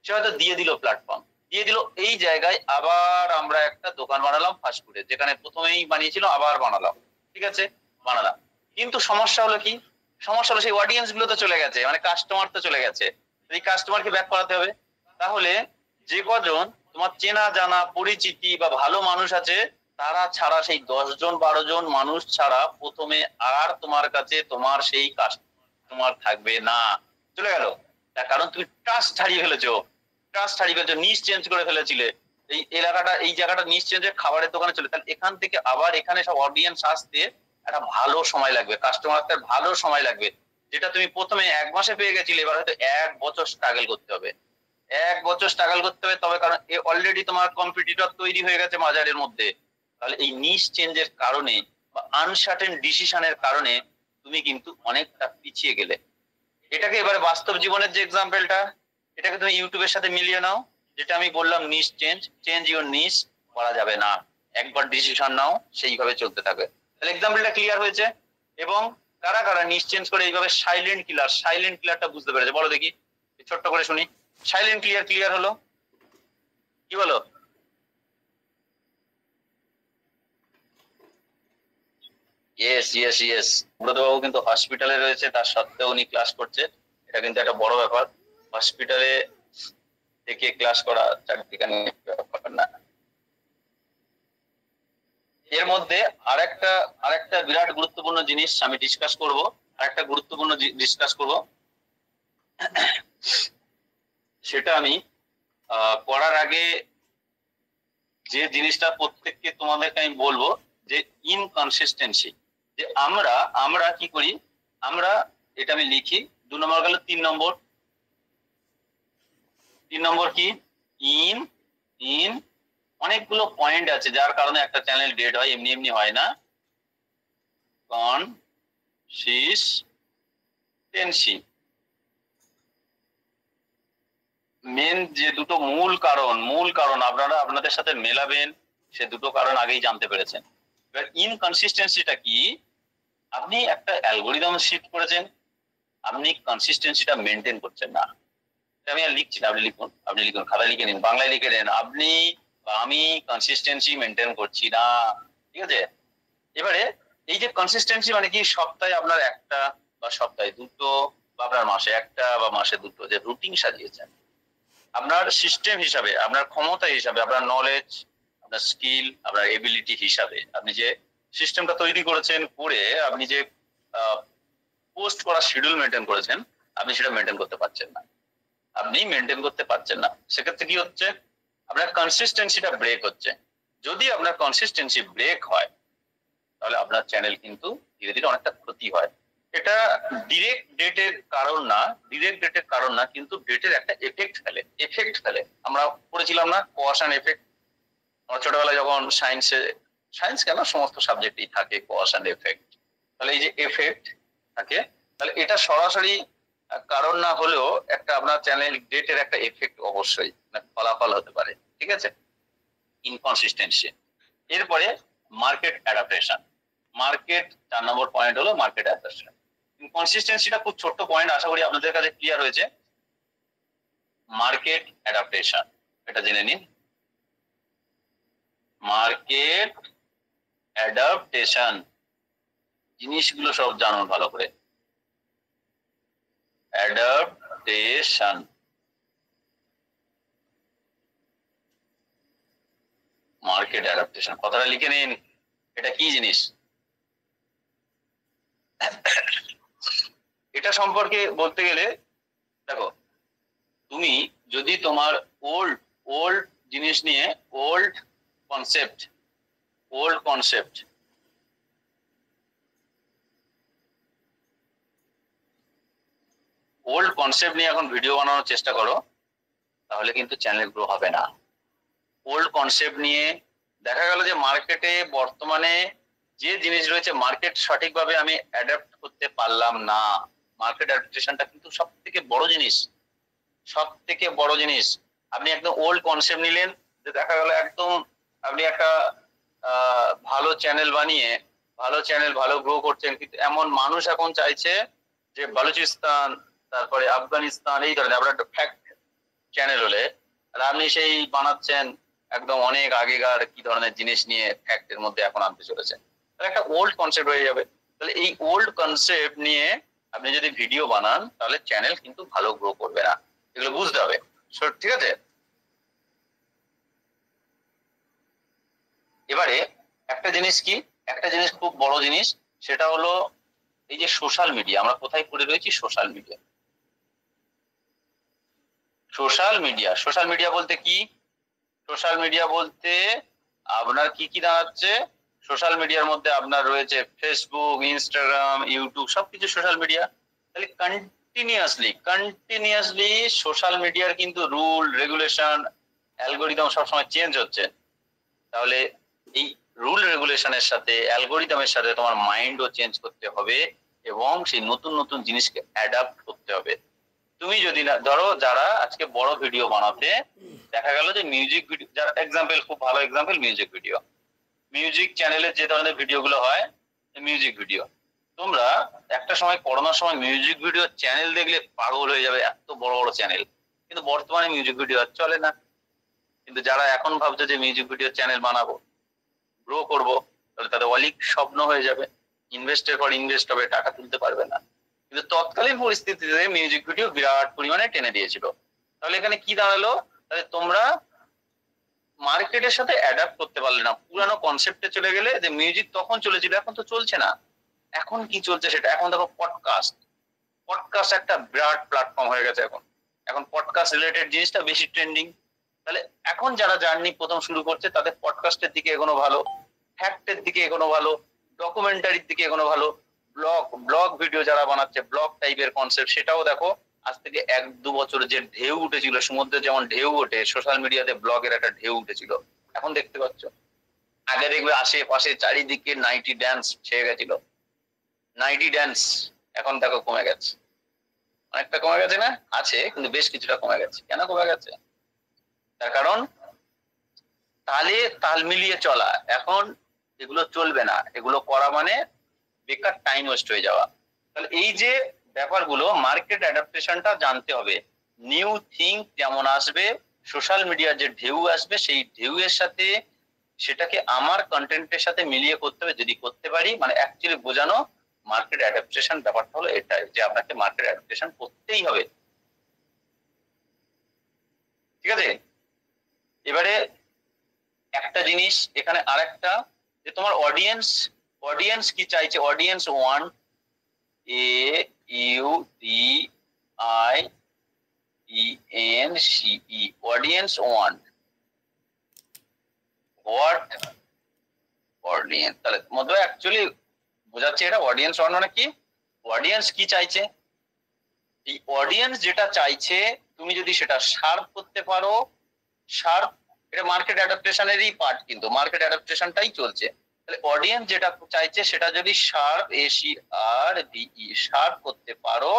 সে হয়তো দিয়ে দিল প্ল্যাটফর্ম, এই জায়গায় আবার আমরা একটা দোকান বানালাম ফাস্টফুডের, যেখানে প্রথমেই বানিয়েছিল আবার বানালাম। ঠিক আছে, বানালাম, কিন্তু সমস্যা হলো সেই অডিয়েন্স গুলো তো চলে গেছে, মানে কাস্টমার তো চলে গেছে, এই কাস্টমারকে ব্যাক করাতে হবে। তাহলে যে কজন তোমার চেনা জানা পরিচিতি বা ভালো মানুষ আছে, তারা ছাড়া, সেই 10 জন 12 জন মানুষ ছাড়া প্রথমে আর তোমার কাছে তোমার সেই কাস্টমার থাকবে না, চলে গেল। তার কারণ তুমি ট্রাস্ট হারিয়ে ফেলেছো, নিশ চেঞ্জ করে ফেলেছিলে। এই জায়গাটা নিশ চেঞ্জের খাবারের দোকানে চলে, তাহলে এখান থেকে আবার এখানে সব অডিয়েন্স আসতে একটা ভালো সময় লাগবে, কাস্টমার আসতে ভালো সময় লাগবে। যেটা তুমি প্রথমে 1 মাসে পেয়ে গেছিলে, এবার হয়তো 1 বছর স্ট্রাগল করতে হবে, তবে কারণ অলরেডি তোমার কম্পিটিটর তৈরি হয়ে গেছে বাজারের মধ্যে। তাহলে এই নিশ চেঞ্জের কারণে বা আনসার্টেন ডিসিশনের কারণে তুমি কিন্তু অনেকটা পিছিয়ে গেলে। এটাকে এবারে বাস্তব জীবনের যে এক্সাম্পলটা, এটাকে তুমি ইউটিউবের সাথে মিলিয়ে নাও। যেটা আমি বললাম, নিশ চেঞ্জ ইউর নিশ করা যাবে না, একবার ডিসিশন নাও, সেইভাবে চলতে থাকবে। তাহলে এক্সাম্পলটা ক্লিয়ার হয়েছে? এবং কারা কারা নিশ চেঞ্জ করে এইভাবে সাইলেন্ট কিলারটা বুঝতে পেরেছে বলো দেখি, ছোট্ট করে শুনি। সাইলেন্ট ক্লিয়ার হলো কি বলো? ইয়েস ব্রতবাবু কিন্তু হসপিটালে রয়েছে, তার সত্ত্বেও উনি ক্লাস করছে, এটা কিন্তু একটা বড় ব্যাপার। হসপিটালে থেকে ক্লাস করা চাকরিটা ব্যাপার না। এর মধ্যে আরেকটা বিরাট গুরুত্বপূর্ণ জিনিস আমি ডিসকাস করব, সেটা আমি করার আগে যে জিনিসটা প্রত্যেককে তোমাদেরকে আমি বলবো যে ইনকনসিস্টেন্সি, যে আমরা কি করি, আমরা এটা আমি লিখি 2 নম্বর গেল। 3 নম্বর কি, ইন ইন অনেকগুলো পয়েন্ট আছে যার কারণে একটা চ্যানেল ডেড হয়, এমনি এমনি হয় না। কনসিস্টেন্সি মেন যে দুটো মূল কারণ আপনারা আপনাদের সাথে মেলাবেন, সে দুটো কারণ আগেই জানতে পেরেছেন। এবার ইনকনসিস্টেন্সিটা কি, আপনি একটা অ্যালগোরিদম শিফট করেছেন, আপনি কনসিস্টেন্সিটা মেনটেন করছেন না। আমি আর লিখছি না, আপনি লিখুন, খাতা লিখে নিন, বাংলায় লিখে নেন, আপনি বা আমি কনসিস্টেন্সি মেনটেন করছি না। ঠিক আছে? এবারে এই যে কনসিস্টেন্সি মানে কি, সপ্তাহে আপনার একটা বা সপ্তাহে দুটো বা আপনার মাসে একটা বা মাসে দুটো যে রুটিন সাজিয়েছেন, আপনার সিস্টেম হিসাবে, আপনার ক্ষমতা হিসাবে, আপনার নলেজ, আপনার স্কিল, আপনার এবিলিটি হিসাবে আপনি যে সিস্টেমটা তৈরি করেছেন, করে আপনি যে পোস্ট করা শিডিউল মেনটেন করেছেন, আপনি সেটা মেনটেন করতে পারছেন না। সেক্ষেত্রে কি হচ্ছে, আপনার কনসিস্টেন্সিটা ব্রেক হচ্ছে। যদি আপনার কনসিস্টেন্সি ব্রেক হয় তাহলে আপনার চ্যানেল কিন্তু ধীরে ধীরে অনেকটা ক্ষতি হয়। এটা ডিরেক্ট ডেটের কারণ না, কিন্তু ডেটের একটা এফেক্ট ফেলে। আমরা পড়েছিলাম না কোয়াশন এফেক্ট, আমরা ছোটবেলায় যখন সায়েন্স কেন সমস্ত সাবজেক্টই থাকে কোয়াশন এফেক্ট। তাহলে এই যে এফেক্ট থাকে, তাহলে এটা সরাসরি কারণ না হলেও একটা আপনার চ্যানেল ডেটের একটা এফেক্ট অবশ্যই ফলাফল হতে পারে। ঠিক আছে? ইনকনসিস্টেন্সি। এরপরে মার্কেট অ্যাডাপ্টেশন। 4 নম্বর পয়েন্ট হলো মার্কেট অ্যাডাপ্টেশন। কনসিস্টেন্সিটা খুব ছোট্ট পয়েন্ট, আশা করি আপনাদের কাছে ক্লিয়ার হয়েছে। মার্কেট অ্যাডাপ্টেশন এটা জেনে নিন। মার্কেট অ্যাডাপ্টেশন জিনিসগুলো সব জানুন ভালো করে। অ্যাডাপ্টেশন মার্কেট অ্যাডাপ্টেশন কথাটা লিখে নিন, এটা কি জিনিস। এটা সম্পর্কে বলতে গেলে দেখো, তুমি যদি তোমার ওল্ড জিনিস নিয়ে ওল্ড কনসেপ্ট নিয়ে এখন ভিডিও বানানোর চেষ্টা করো, তাহলে কিন্তু চ্যানেল গ্রো হবে না। ওল্ড কনসেপ্ট নিয়ে দেখা গেল যে মার্কেটে বর্তমানে যে জিনিস রয়েছে, মার্কেট সঠিকভাবে আমি অ্যাডাপ্ট করতে পারলাম না। মার্কেট অ্যাডাপ্টেশনটা কিন্তু সব থেকে বড় জিনিস। আপনি একদম ওল্ড কনসেপ্ট নিলেন, যে দেখা গেল একদম আপনি একটা ভালো চ্যানেল বানিয়ে ভালো গ্রো করছেন, কিন্তু এমন মানুষ এখন চাইছে যে বালুচিস্তান, তারপরে আফগানিস্তান, এই ধরনের আপনার ফ্যাক্ট চ্যানেল হলে, আর আপনি সেই বানাচ্ছেন একদম অনেক আগেকার কি ধরনের জিনিস নিয়ে ফ্যাক্টের মধ্যে এখন আনতে চলেছেন, তাহলে একটা ওল্ড কনসেপ্ট হয়ে যাবে। তাহলে এই ওল্ড কনসেপ্ট নিয়ে আপনি যদি ভিডিও বানান, তাহলে চ্যানেল কিন্তু ভালো গ্রো করবে না। এগুলো বুঝতে হবে। ঠিক আছে? এবারে একটা জিনিস খুব বড় জিনিস, সেটা হলো এই যে সোশ্যাল মিডিয়া। আমরা কোথায় পড়ে রয়েছি? সোশ্যাল মিডিয়া বলতে কি? সোশ্যাল মিডিয়া বলতে আপনার কি দাঁড়াচ্ছে? সোশ্যাল মিডিয়ার মধ্যে আপনার রয়েছে ফেসবুক, ইনস্টাগ্রাম, ইউটিউব, সবকিছু সোশ্যাল মিডিয়া। তাহলে কন্টিনিউয়াসলি সোশ্যাল মিডিয়ার কিন্তু রুল রেগুলেশন, অ্যালগোরিদম সবসময় চেঞ্জ হচ্ছে। তাহলে এই রুল রেগুলেশনের সাথে, অ্যালগোরিদমের সাথে তোমার মাইন্ডও চেঞ্জ করতে হবে এবং সেই নতুন জিনিসকে অ্যাডাপ্ট করতে হবে। তুমি যদি না ধরো, যারা আজকে বড় ভিডিও বানাতে, দেখা গেল যে মিউজিক ভিডিও, যার এক্সাম্পল, খুব ভালো এক্সাম্পল মিউজিক চ্যানেলের যে ধরনের ভিডিও গুলো হয়, মিউজিক ভিডিও, তোমরা একটা সময় করোনার সময় মিউজিক ভিডিও চ্যানেল দেখলে পাগল হয়ে যাবে, এত বড় বড় চ্যানেল। কিন্তু বর্তমানে মিউজিক ভিডিও আর চলে না। কিন্তু যারা এখন ভাবছে যে মিউজিক ভিডিও চ্যানেল বানাবো, গ্রো করবো, তাহলে তাদের অলিক স্বপ্ন হয়ে যাবে, ইনভেস্টের পর ইনভেস্ট হবে, টাকা তুলতে পারবে না। কিন্তু তৎকালীন পরিস্থিতিতে মিউজিক ভিডিও বিরাট পরিমাণে টেনে দিয়েছিল। তাহলে এখানে কি দাঁড়ালো? তাহলে তোমরা মার্কেটের সাথে অ্যাডাপ্ট করতে পারলে না, পুরানো কনসেপ্টে চলে গেলে। যে মিউজিক তখন চলেছিল, এখন তো চলছে না। এখন কি চলছে সেটা, এখন দেখো পডকাস্ট একটা বিরাট প্ল্যাটফর্ম হয়ে গেছে এখন। এখন পডকাস্ট রিলেটেড জিনিসটা বেশি ট্রেন্ডিং। তাহলে এখন যারা জার্নি প্রথম শুরু করছে তাদের পডকাস্টের দিকে এগোনো ভালো, ফ্যাক্টের দিকে এগোনো ভালো, ডকুমেন্টারির দিকে এগোনো ভালো, ব্লগ ভিডিও যারা বানাচ্ছে ব্লগ টাইপের কনসেপ্ট, সেটাও দেখো আজ থেকে 1-2 বছর যে ঢেউ উঠেছিল, সমুদ্রে যেমন ঢেউ ওঠে, সোশ্যাল মিডিয়াতে ব্লগের একটা ঢেউ উঠেছিল, এখন দেখতে পাচ্ছ। আগে দেখবে আশেপাশে চারিদিকে নাইটি ড্যান্স ছেয়ে গেছিল, নাইটি ড্যান্স এখন দেখো কমে গেছে, অনেকটা কমে গেছে না, আছে কিন্তু বেশ কিছুটা কমে গেছে। কেন কমে গেছে? তার কারণ তালে তাল মিলিয়ে চলা, এখন এগুলো চলবে না, এগুলো করা মানে বেকার টাইম ওয়েস্ট হয়ে যাওয়া। তাহলে এই যে ব্যাপারগুলো, মার্কেট অ্যাডাপ্টেশনটা জানতে হবে। নিউ থিঙ্ক যেমন আসবে, সোশ্যাল মিডিয়ার যে ঢেউ আসবে, সেই ঢেউ এর সাথে সেটাকে আমার কন্টেন্টের সাথে মিলিয়ে করতে হবে। যদি করতে পারি, মানে অ্যাকচুয়ালি বোঝানো মার্কেট অ্যাডাপ্টেশন। ব্যাপারটা হলো এটাই যে আপনাকে মার্কেট অ্যাডাপ্টেশন করতেই হবে, ঠিক আছে? এবারে একটা জিনিস এখানে আরেকটা, যে তোমার অডিয়েন্স কি চাইছে। Audience one, AUDIENCE, audience one. What audience, তাহলে মধ্যে অ্যাকচুয়ালি বোঝাচ্ছে এটা অডিয়েন্স ওয়ান মানে কি, অডিয়েন্স কি চাইছে। এই অডিয়েন্স যেটা চাইছে তুমি যদি সেটা শার্প করতে পারো, শার্প, এটা মার্কেট অ্যাডাপ্টেশনেরই পার্ট, কিন্তু মার্কেট অ্যাডাপ্টেশনটাই চলছে। তাহলে অডিয়েন্স যেটা চাইছে সেটা যদি শার্প, SHARPE, শার্প করতে পারো,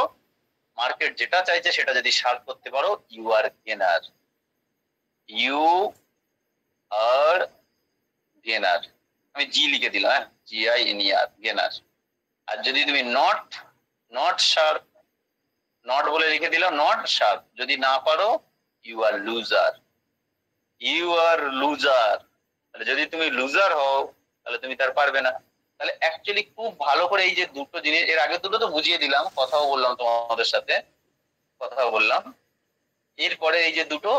মার্কেট যেটা চাইছে সেটা যদি শার্প করতে পারো, you are gainer, you are gainer. আমি জি লিখে দিলাম, হ্যাঁ, GINER, গেনার। আর যদি তুমি নট শার্প, নট বলে লিখে দিলাম, নট শার্প, যদি না পারো, you are loser, you are loser. তাহলে যদি তুমি লুজার হও তাহলে তুমি তার পারবে না। তাহলে অ্যাকচুয়ালি খুব ভালো করে এই যে দুটো জিনিস, এর আগে দুটো তো বুঝিয়ে দিলাম, কথাও বললাম তোমাদের সাথে, কথাও বললাম। এরপরে এই যে দুটো,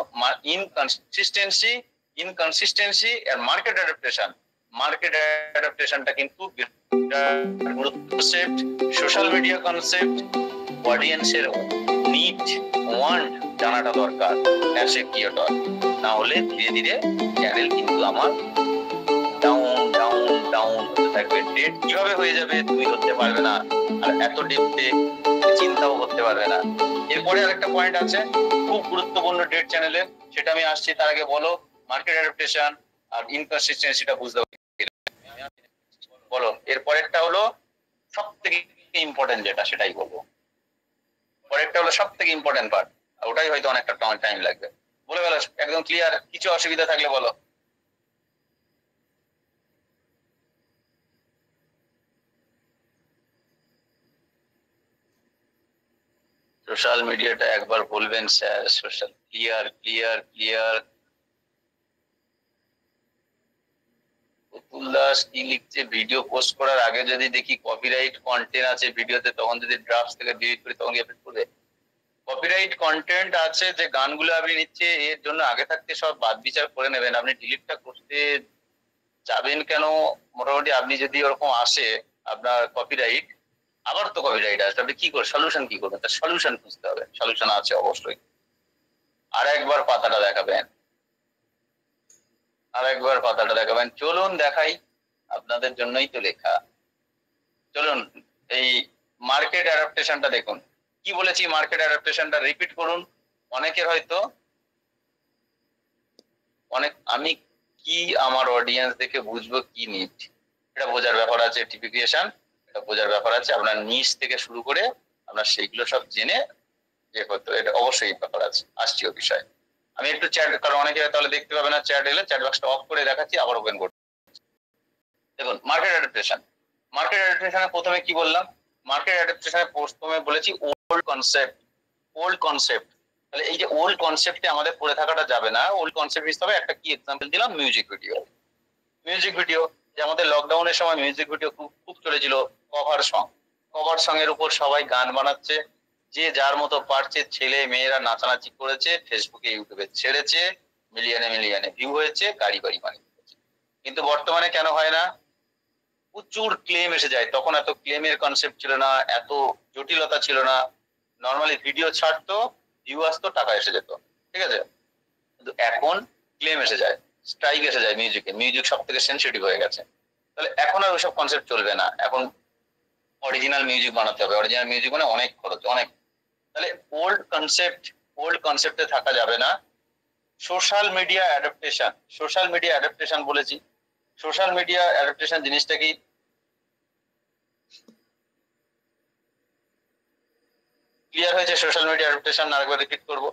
ইনকনসিস্টেন্সি আর মার্কেট অ্যাডাপ্টেশন। মার্কেট অ্যাডাপ্টেশনটা কিন্তু কনসেপ্ট, সোশ্যাল মিডিয়া কনসেপ্ট, অডিয়েন্সের নিড ওয়ান্ট জানাটা দরকার অ্যাজ এ ক্রিয়েটর। না হলে ধীরে ধীরে চ্যানেল কিন্তু আমার ডাউন ডাউন ডাউন হতে থাকবে। ডেট কিভাবে হয়ে যাবে তুমি ধরতে পারবে না, আর এত ডেপথে চিন্তাও করতে পারবে না। এরপরে আরেকটা পয়েন্ট আছে খুব গুরুত্বপূর্ণ ডেট চ্যানেলে, সেটা আমি আসছি। তার আগে বলো মার্কেট অ্যাডাপ্টেশন আর ইনকনসিস্টেন্সিটা বুঝতে বলো। এরপরেরটা হলো সব থেকে ইম্পর্টেন্ট যেটা, সেটাই বলবো। পরেরটা হলো সব থেকে ইম্পর্টেন্ট পার্ট, ওটাই হয়তো অনেকটা টাইম লাগবে। বলে গেল একদম ক্লিয়ার, কিছু অসুবিধা থাকলে বলো। সোশ্যাল মিডিয়াটা একবার বলবেন sir, social clear clear clear. পুতুল দাস কি লিখছে, ভিডিও পোস্ট করার আগে যদি দেখি কপিরাইট কন্টেন্ট আছে ভিডিওতে, তখন যদি ড্রাফট থেকে ডিলিট করি তখন এফেক্ট করবে। কপিরাইট কন্টেন্ট আছে যে গানগুলো আপনি নিচ্ছে, এর জন্য আগে থাকতে সব বাদ বিচার করে নেবেন। আপনি ডিলিটটা করতে যাবেন কেন? মোটামুটি আপনি যদি ওরকম আসে আপনার কপিরাইট, আবার তো কপিরাইট আসবে, আপনি কি করবেন? সলিউশন কি করবেন? তার সলিউশন খুঁজতে হবে, সলিউশন আছে অবশ্যই। আর একবার পাতাটা দেখাবেন, আর একবার পাতাটা দেখাবেন। চলুন দেখাই, আপনাদের জন্যই তো লেখা। চলুন এই মার্কেট অ্যাডাপ্টেশনটা দেখুন। কি বলেছি, মার্কেট অ্যাডাপ্টেশনটা রিপিট করুন। অনেকের হয়তো আমি কি আমার অডিয়েন্স দেখে বুঝবো কি নিড, এটা বোঝার ব্যাপার আছে। টিপিফিকেশন, এটা বোঝার ব্যাপার আছে। আপনার নিচ থেকে শুরু করে আপনার সেইগুলো সব জেনে যে করতে, এটা অবশ্যই ব্যাপার আছে। আসছি ও বিষয়। আমি একটু চ্যাট, কারণ অনেকে তাহলে দেখতে পাবে না, চ্যাট এলে চ্যাট বক্সটা অফ করে দেখাচ্ছি, আবার ওপেন করছি। দেখুন মার্কেট অ্যাডাপ্টেশন। মার্কেট অ্যাডাপ্টেশনে প্রথমে কি বললাম? মার্কেট অ্যাডাপ্টেশনে প্রথমে বলেছি ওল্ড কনসেপ্ট, ওল্ড কনসেপ্ট। তাহলে এই যে ওল্ড কনসেপ্টে আমাদের পড়ে থাকাটা যাবে না। ওল্ড কনসেপ্ট হিসেবে একটা কি এক্সাম্পল দিলাম, মিউজিক ভিডিও। মিউজিক ভিডিও যে আমাদের লকডাউনের সময় মিউজিক ভিডিও খুব খুব চলেছিল, কভার সং। কভার সং এর উপর সবাই গান বানাচ্ছে, যে যার মতো পারছে, ছেলে মেয়েরা নাচানাচি করেছে, ফেসবুকে ইউটিউবে ছেড়েছে, মিলিয়নে মিলিয়নে ভিউ হয়েছে, গাড়ি বাড়ি বানিয়ে। কিন্তু বর্তমানে কেন হয় না? প্রচুর ক্লেম এসে যায়। তখন এত ক্লেমের কনসেপ্ট ছিল না, এত জটিলতা ছিল না। নর্মালি ভিডিও ছাড়তো, ভিউ আসতো, টাকা এসে যেত, ঠিক আছে? কিন্তু এখন ক্লেম এসে যায়, স্ট্রাইক এসে যায় মিউজিকে, মিউজিক সব থেকে সেন্সিটিভ হয়ে গেছে। তাহলে এখন আর ওইসব কনসেপ্ট চলবে না, এখন অরিজিনাল মিউজিক বানাতে হবে। অরিজিনাল মিউজিক মানে অনেক খরচ, অনেক। তাহলে ওল্ড কনসেপ্টে থাকা যাবে না। Social media adaptation, social media adaptation বলেছি। সোশ্যাল মিডিয়া অ্যাডাপ্টেশন জিনিসটা কি? ক্লিয়ার হয়েছে? সোশ্যাল মিডিয়া অ্যাডাপ্টেশন আরেকবার রিপিট করব।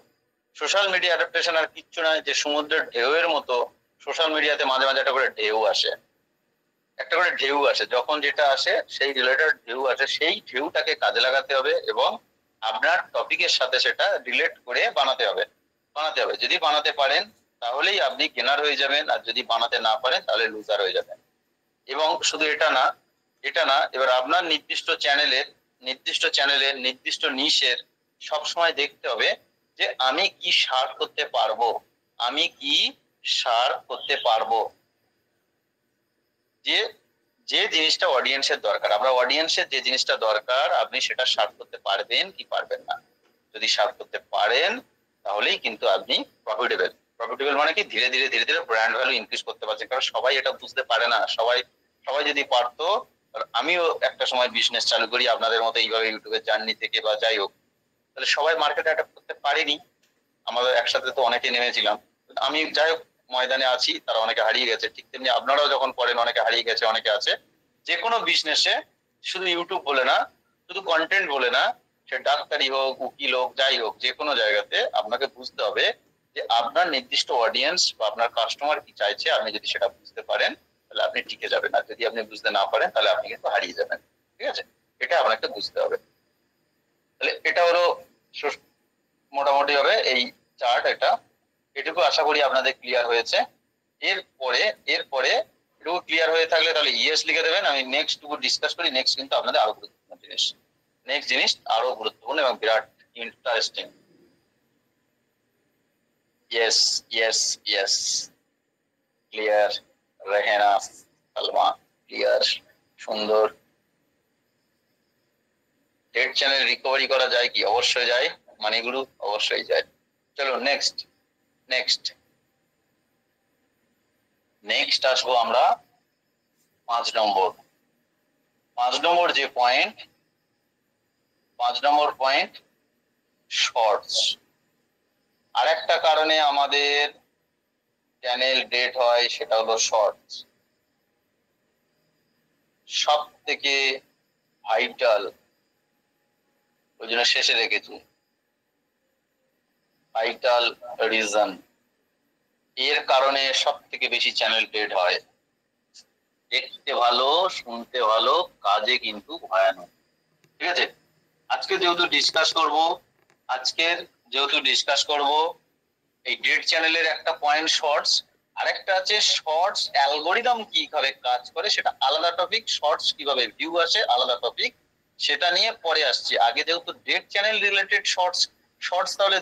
সোশ্যাল মিডিয়া অ্যাডাপ্টেশন আর কিচ্ছু নয় যে সমুদ্রের ঢেউয়ের মতো সোশ্যাল মিডিয়াতে মাঝে মাঝে একটা করে ঢেউ আসে, একটা করে ঢেউ আসে। যখন যেটা আসে, সেই রিলেটেড ঢেউ আসে, সেই ঢেউটাকে কাজে লাগাতে হবে এবং আপনার টপিকের সাথে সেটা রিলেট করে বানাতে হবে। যদি বানাতে পারেন তাহলেই আপনি গেনার হয়ে যাবেন, আর যদি বানাতে না পারেন তাহলে লুজার হয়ে যাবেন। এবং শুধু এটা না, এবার আপনার নির্দিষ্ট নিশের সবসময় দেখতে হবে যে আমি কি সার করতে পারবো, যে যে জিনিসটা অডিয়েন্সের দরকার, অডিয়েন্সের যে জিনিসটা দরকার, আপনি সেটা সার করতে পারবেন কি পারবেন না। যদি সার করতে পারেন তাহলেই কিন্তু আপনি প্রফিটেবল মানে কি, ধীরে ধীরে ব্র্যান্ড ভ্যালু ইনক্রিজ করতে পারছেন। কারণ সবাই এটা বুঝতে পারে না। সবাই যদি পারতো, আমিও একটা সময় বিজনেস চালু করি আপনাদের মতো এইভাবে ইউটিউবের জার্নি থেকে বা যাই হোক, তাহলে সবাই মার্কেটে অ্যাডাপ্ট করতে পারেনি। আমাদের একসাথে তো অনেকে নেমেছিলাম, আমি যাই হোক ময়দানে আছি, তারা অনেকে হারিয়ে গেছে। ঠিক তেমনি আপনারাও যখন করেন অনেকে হারিয়ে গেছে, অনেকে আছে। যে কোনো বিজনেসে শুধু ইউটিউব বলে না, শুধু কন্টেন্ট বলে না, সে ডাক্তারি হোক, উকিল হোক, যাই হোক, যে কোনো জায়গাতে আপনাকে বুঝতে হবে যে আপনার নির্দিষ্ট অডিয়েন্স বা আপনার কাস্টমার কি চাইছে। আপনি যদি সেটা বুঝতে পারেন তাহলে আপনি টিকে যাবেন, আর যদি আপনি বুঝতে না পারেন তাহলে আপনি কিন্তু হারিয়ে যাবেন। ঠিক আছে, এটা আপনাকে বুঝতে হবে। তাহলে এটা হলো মোটামুটি হবে এই চার্ট। এটুকু আশা করি আপনাদের ক্লিয়ার হয়েছে। এরপরে এটুকু ক্লিয়ার হয়ে থাকলে তাহলে ইয়েস লিখে দেবেন। আমি নেক্সট ডিসকাস করি। নেক্সট কিন্তু আপনাদের আরো গুরুত্বপূর্ণ জিনিস, আরো গুরুত্বপূর্ণ এবং বিরাট interesting. Yes yes yes, clear. Rehana Salma clear, সুন্দর। ডেড চ্যানেল রিকভারি করা যায় কি? অবশ্যই যায়, মানিগুরু অবশ্যই যায়। চলো নেক্সট আসবো আমরা 5 নম্বর যে পয়েন্ট, 5 নম্বর পয়েন্ট শর্টস। আর একটা কারণে আমাদের চ্যানেল ডেট হয়, সেটা হলো শর্টস। সব থেকে ভাইটাল, ওই জন্য শেষে রেখেছি, ভাইটাল রিজন। এর কারণে সব থেকে বেশি চ্যানেল ডেট হয়। দেখতে ভালো, শুনতে ভালো, কাজে কিন্তু ভয়ানক। ঠিক আছে, আজকে যেহেতু ডিসকাস করব এই ডেড চ্যানেলের একটা পয়েন্ট শর্টস, আরেকটা আছে শর্টস অ্যালগোরিদম কিভাবে কাজ করে, সেটা আলাদা টপিক। শর্টস কিভাবে ভিউ আসে আলাদা টপিক, সেটা নিয়ে পরে আসছি। আগে যেহেতু ডেড চ্যানেল রিলেটেড শর্টস তাহলে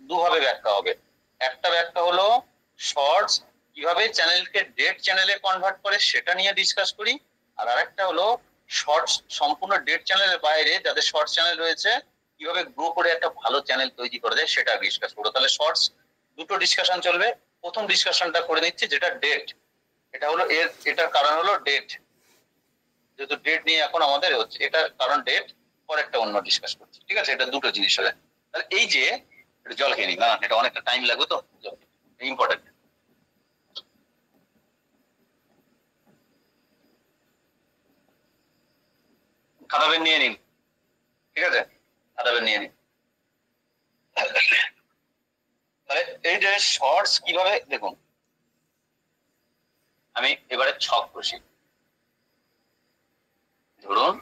দুভাবে ব্যাখ্যা হবে। একটা ব্যাখ্যা হলো শর্টস কিভাবে চ্যানেলকে ডেড চ্যানেলে কনভার্ট করে, সেটা নিয়ে ডিসকাস করি। আর আরেকটা হলো শর্টস সম্পূর্ণ ডেড চ্যানেলের বাইরে যাদের শর্টস চ্যানেল রয়েছে, কিভাবে গ্রো করে একটা ভালো চ্যানেল তৈরি করা যায় সেটা ডিসকাস করবো। তাহলে শর্টস দুটো ডিসকাশন চলবে। প্রথম ডিসকাশনটা করে নিচ্ছি, যেটা ডেট। এটার কারণ হলো ডেট, যেহেতু ডেট নিয়ে এখন আমাদের হচ্ছে, এটার কারণ ডেট। পর একটা অন্য ডিসকাস করছি। ঠিক আছে, এটা দুটো জিনিস হবে। তাহলে এই যে জল খেয়ে নি, না এটা অনেকটা টাইম লাগবে, তো ইম্পর্টেন্ট। খাতা পেন নিয়ে নিন, ঠিক আছে, খাতা পেন নিয়ে নিন। তাহলে এই যে শর্টস কিভাবে, দেখুন আমি এবারে ছক কষি। ধরুন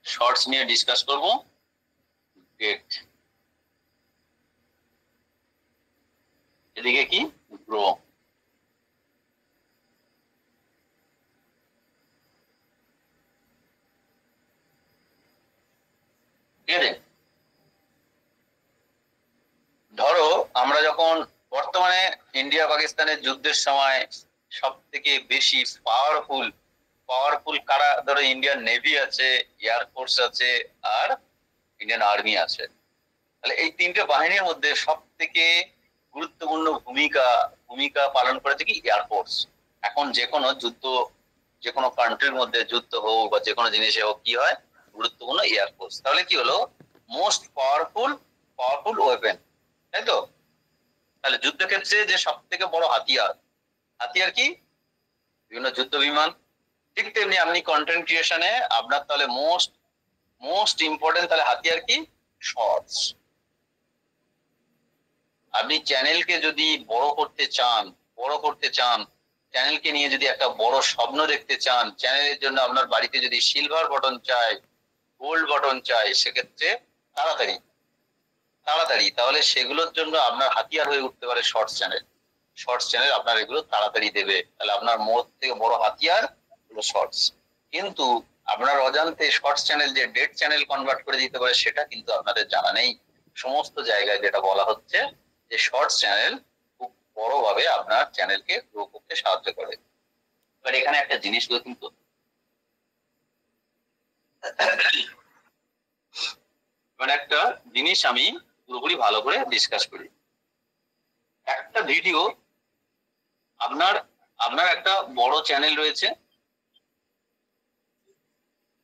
শর্টস নিয়ে ডিসকাস করব, ডেট, এদিকে কি গ্রো। ঠিক আছে, ধরো আমরা যখন বর্তমানে ইন্ডিয়া পাকিস্তানের যুদ্ধের সময় সব থেকে বেশি পাওয়ারফুল পাওয়ারফুল কারা, ধরো ইন্ডিয়ান নেভি আছে, এয়ারফোর্স আছে, আর ইন্ডিয়ান আর্মি আছে। তাহলে এই তিনটে বাহিনীর মধ্যে সব থেকে গুরুত্বপূর্ণ ভূমিকা পালন করেছে কি এয়ারফোর্স। এখন যে কোনো যুদ্ধ, যে কোনো কান্ট্রির মধ্যে যুদ্ধ হোক বা যে কোনো জিনিসে হোক, কি হয়, গুরুত্বপূর্ণ এয়ারফোর্স। তাহলে কি হলো, মোস্ট পাওয়ারফুল ওয়েপেন, তাই তো? তাহলে যুদ্ধক্ষেত্রে যে সব থেকে বড় হাতিয়ার কি? বিভিন্ন যুদ্ধ বিমান। ঠিক তেমনি আপনি কন্টেন্ট ক্রিয়েশনে আপনার তাহলে মোস্ট ইম্পর্টেন্ট তাহলে হাতিয়ার কি? শর্টস। আপনি চ্যানেলকে যদি বড় করতে চান, চ্যানেলকে নিয়ে যদি একটা বড় স্বপ্ন দেখতে চান, চ্যানেলের জন্য আপনার বাড়িতে যদি সিলভার বাটন চাই, গোল্ড বাটন চাই, সেক্ষেত্রে তাড়াতাড়ি তাহলে সেগুলোর জন্য আপনার হাতিয়ার হয়ে উঠতে পারে শর্টস চ্যানেল আপনার এগুলো তাড়াতাড়ি দেবে। তাহলে আপনার থেকে বড় হাতিয়ার হলো শর্টস। কিন্তু আপনার অজান্তে শর্টস চ্যানেল যে ডেড চ্যানেল কনভার্ট করে দিতে পারে, সেটা কিন্তু আপনাদের জানা নেই। সমস্ত জায়গায় যেটা বলা হচ্ছে যে শর্টস চ্যানেল খুব বড়ভাবে আপনার চ্যানেলকে গ্রো করতে সাহায্য করে। এবার এখানে একটা জিনিস কিন্তু একটা জিনিস আমি পুরোপুরি ভালো করে ডিসকাস করি। একটা ভিডিও, আপনার একটা বড় চ্যানেল রয়েছে,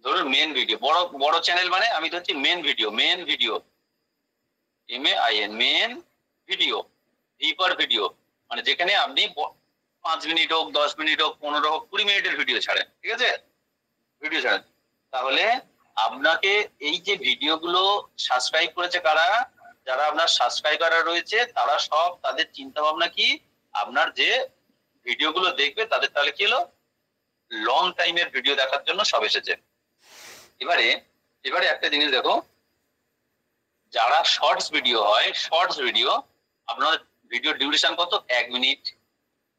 ধরুন মেন ভিডিও, বড় চ্যানেল মানে আমি ধরছি main video MAIN main video, deeper video, মানে যেখানে আপনি 5 মিনিট হোক, 10 মিনিট হোক, 15 হোক, 20 মিনিটের ভিডিও ছাড়েন, ঠিক আছে? তাহলে আপনাকে এই যে ভিডিওগুলো সাবস্ক্রাইব করেছে কারা, যারা আপনার সাবস্ক্রাইবার রয়েছে, তারা সব তাদের চিন্তা ভাবনা কি, আপনার যে ভিডিওগুলো দেখবে তাদের তাহলে কি হলো, লং টাইমের ভিডিও দেখার জন্য সব এসেছে। এবারে একটা জিনিস দেখো, যারা শর্টস ভিডিও আপনার ভিডিও ডিউরেশন কত, 1 মিনিট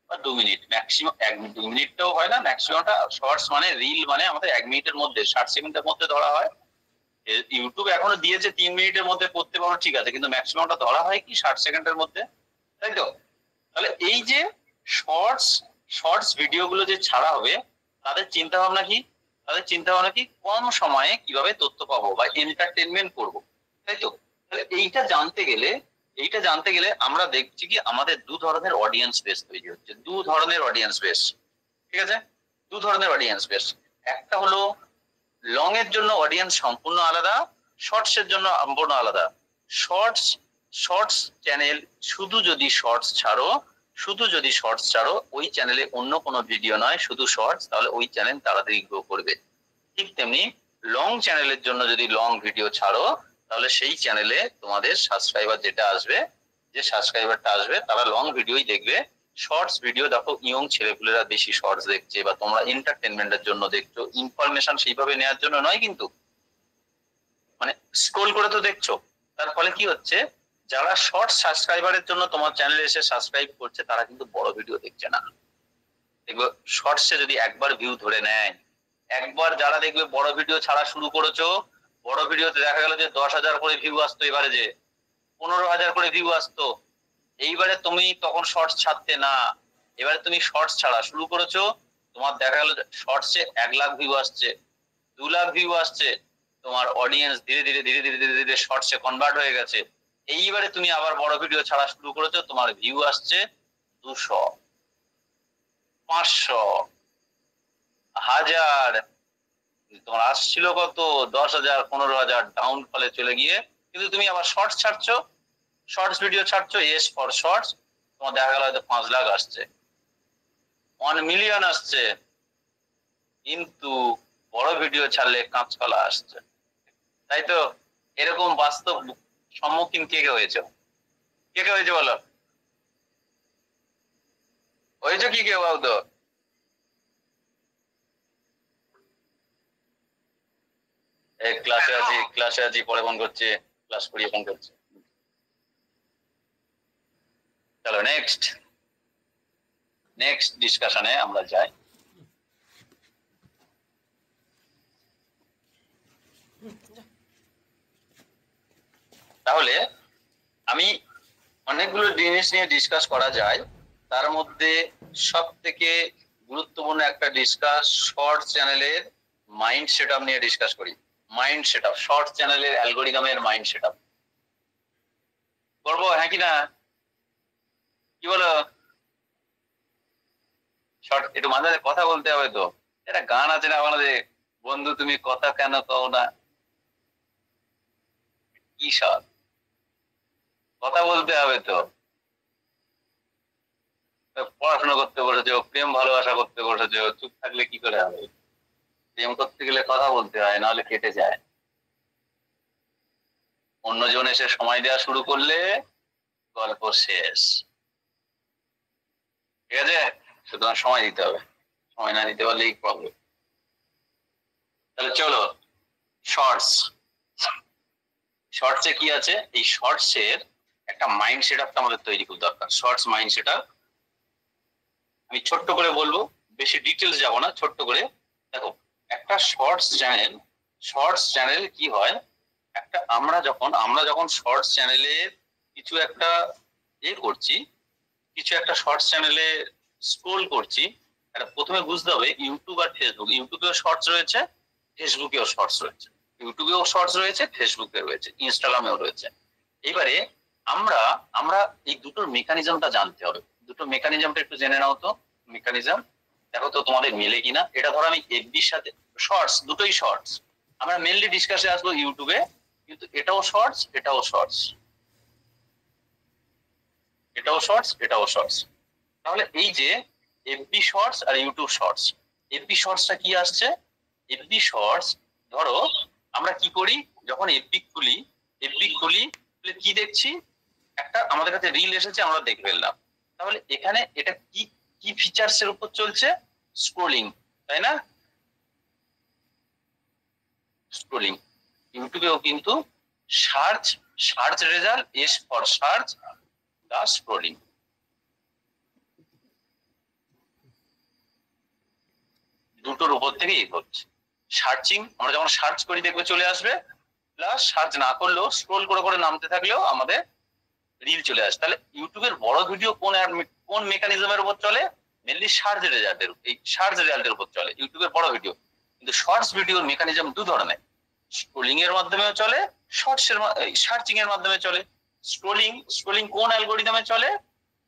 বা 2 মিনিট, ম্যাক্সিমাম 2 মিনিটটাও হয় না, ম্যাক্সিমামটা শর্টস মানে রিল মানে আমাদের 1 মিনিটের মধ্যে, 60 সেকেন্ডের মধ্যে ধরা হয়। ইউটিউব এখনো দিয়েছে 3 মিনিটের মধ্যে করতে পারো, ঠিক আছে, কিন্তু ম্যাক্সিমামটা ধরা হয় কি 60 সেকেন্ডের মধ্যে, তাই তো? তাহলে এই যে শর্টস ভিডিও গুলো যে ছাড়া হবে, তাদের চিন্তা ভাবনা কি, কম সময়ে কিভাবে তথ্য পাবো বা এন্টারটেনমেন্ট করবো, তাই তো? তাহলে এইটা জানতে গেলে আমরা দেখছি কি আমাদের দু ধরনের অডিয়েন্স বেস তৈরি হচ্ছে, ঠিক আছে? দু ধরনের অডিয়েন্স বেস। একটা হলো লং এর জন্য অডিয়েন্স সম্পূর্ণ আলাদা, শর্টস এর জন্য সম্পূর্ণ আলাদা। শর্টস চ্যানেল শুধু যদি শর্টস ছাড়ো, ওই চ্যানেলে অন্য কোনো ভিডিও নয়, শুধু শর্টস, তাহলে ওই চ্যানেল তাড়াতাড়ি গ্রো করবে। ঠিক তেমনি লং চ্যানেলের জন্য যদি লং ভিডিও ছাড়ো, তাহলে সেই চ্যানেলে তোমাদের সাবস্ক্রাইবারটা আসবে তারা লং ভিডিওই দেখবে। শর্টস ভিডিও দেখো, ইয়ং ছেলেপুলেরা বেশি শর্টস দেখছে, বা তোমরা এন্টারটেনমেন্টের জন্য দেখছো, ইনফরমেশন সেইভাবে নেওয়ার জন্য নয়, কিন্তু মানে স্ক্রোল করে তো দেখছো। তার ফলে কি হচ্ছে, যারা শর্টস সাবস্ক্রাইবারের জন্য তোমার চ্যানেলে এসে সাবস্ক্রাইব করছে, তারা কিন্তু বড় ভিডিও দেখছে না। দেখবে শর্টসে যদি একবার ভিউ ধরে নেয়, একবার যারা দেখবে বড় ভিডিও ছাড়া শুরু করেছো, বড় ভিডিওতে দেখা গেল যে 10,000 করে ভিউ আসতো, এবারে যে 15,000 করে ভিউ আসতো, এইবারে তুমি তখন শর্টস ছাড়তে না, এবারে তুমি শর্টস ছাড়া শুরু করেছো, তোমার দেখা গেল শর্টসে 1 লাখ ভিউ আসছে, 2 লাখ ভিউ আসছে, তোমার অডিয়েন্স ধীরে ধীরে শর্টসে কনভার্ট হয়ে গেছে। এইবারে তুমি আবার বড় ভিডিও ছাড়া শুরু করেছো, তোমার ভিউ আসছে 200, 500, 1000, তোমার আসছিল কত 10,000, 15,000, ডাউন ফলে চলে গিয়ে, কিন্তু তুমি আবার শর্টস ভিডিও ছাড়ছো, এস ফর শর্টস, তোমার দেখা গেল হয়তো 5 লাখ আসছে, 1 মিলিয়ন আসছে, কিন্তু বড় ভিডিও ছাড়লে কাঁচকলা আসছে, তাই তো? এরকম বাস্তব সম্মুখীন কে হয়েছে বলো? হয়েছে কি কেউ তো? ক্লাসে আছি, পরে ফোন করছে, ক্লাস করিয়ে ফোন করছে। চলো নেক্সট ডিসকাশনে আমরা যাই। তাহলে আমি অনেকগুলো জিনিস নিয়ে ডিসকাস করা যায়, তার মধ্যে সব থেকে গুরুত্বপূর্ণ একটা ডিসকাস শর্ট চ্যানেলের মাইন্ড সেটআপ নিয়ে ডিসকাস করি। মাইন্ড সেটআপ, শর্ট চ্যানেলের অ্যালগোরিদমের মাইন্ড সেটআপ করবো, হ্যাঁ কি না? কি বলো? শর্ট একটু মাঝে মাঝে কথা বলতে হবে তো। এটা গান আছে না আমাদের, বন্ধু তুমি কথা কেন কও না, কি শর্ট, কথা বলতে হবে তো। পড়াশোনা করতে বসেছো, প্রেম ভালোবাসা করতে বসেছো, চুপ থাকলে কি করে হবে? প্রেম করতে গেলে কথা বলতে হয়, নাহলে কেটে যায়। অন্যজন এসে সময় দেওয়া শুরু করলে গল্প শেষ। ঠিক আছে, সুতরাং সময় দিতে হবে, সময় না দিতে পারলেই প্রবলেম। তাহলে চলো শর্টস, শর্টসে কি আছে? এই শর্টস এর একটা মাইন্ড সেটআপটা আমাদের তৈরি খুব দরকার। শর্টস মাইন্ড সেটআপ আমি ছোট্ট করে বলবো, বেশি ডিটেলস যাব না, ছোট্ট করে। দেখো, একটা শর্টস চ্যানেল কি হয়, একটা আমরা যখন শর্টস চ্যানেলে কিছু একটা করছি, কিছু একটা শর্টস চ্যানেলে স্ক্রোল করছি, এটা প্রথমে বুঝতে হবে ইউটিউব আর ফেসবুক, ইউটিউবেও শর্টস রয়েছে, ফেসবুকেও শর্টস রয়েছে, ইউটিউবেও শর্টস রয়েছে, ফেসবুকে রয়েছে, ইনস্টাগ্রামেও রয়েছে। এবারে আমরা আমরা এই দুটোর মেকানিজমটা জানতে হবে। দুটো মেকানিজমটা একটু জেনে নাও তো। মেকানিজম দেখো তো তোমাদের মিলে কিনা। এটা ধরো আমি এফবির সাথে শর্টস, দুটোই শর্টস, আমরা মেনলি ডিসকাসে আসবো ইউটিউবে, কিন্তু এটাও শর্টস, এটাও শর্টস, এটাও শর্টস, এটাও শর্টস। তাহলে এই যে এফবি শর্টস আর ইউটিউব শর্টস, এফবি শর্টসটা কি আসছে? এফবি শর্টস ধরো আমরা কি করি, যখন এফবি খুলি কি দেখছি, একটা আমাদের কাছে রিল এসেছে, আমরা দেখে ফেললাম। তাহলে এখানে এটা কি কি ফিচার্স এর উপর চলছে? স্ক্রোলিং, তাই না? স্ক্রোলিং। ইউটিউবেও কিন্তু search result, S for search, the scrolling. দুটোর উপর থেকে হচ্ছে সার্চিং। আমরা যখন সার্চ করি দেখবে চলে আসবে, প্লাস সার্চ না করলেও স্ক্রোল করে করে নামতে থাকলেও আমাদের রিল চলে আসে। তাহলে ইউটিউবের বড় ভিডিও কোন মেকানিজমের উপর চলে? মেনলি সার্চ রেজাল্টের উপর চলে ইউটিউবের বড় ভিডিও। কিন্তু শর্টস ভিডিওর মেকানিজম দু ধরনের, স্ক্রোলিং এর মাধ্যমেও চলে, সার্চিং এর মাধ্যমে চলে। স্ক্রোলিং কোন অ্যালগোরিদমে চলে?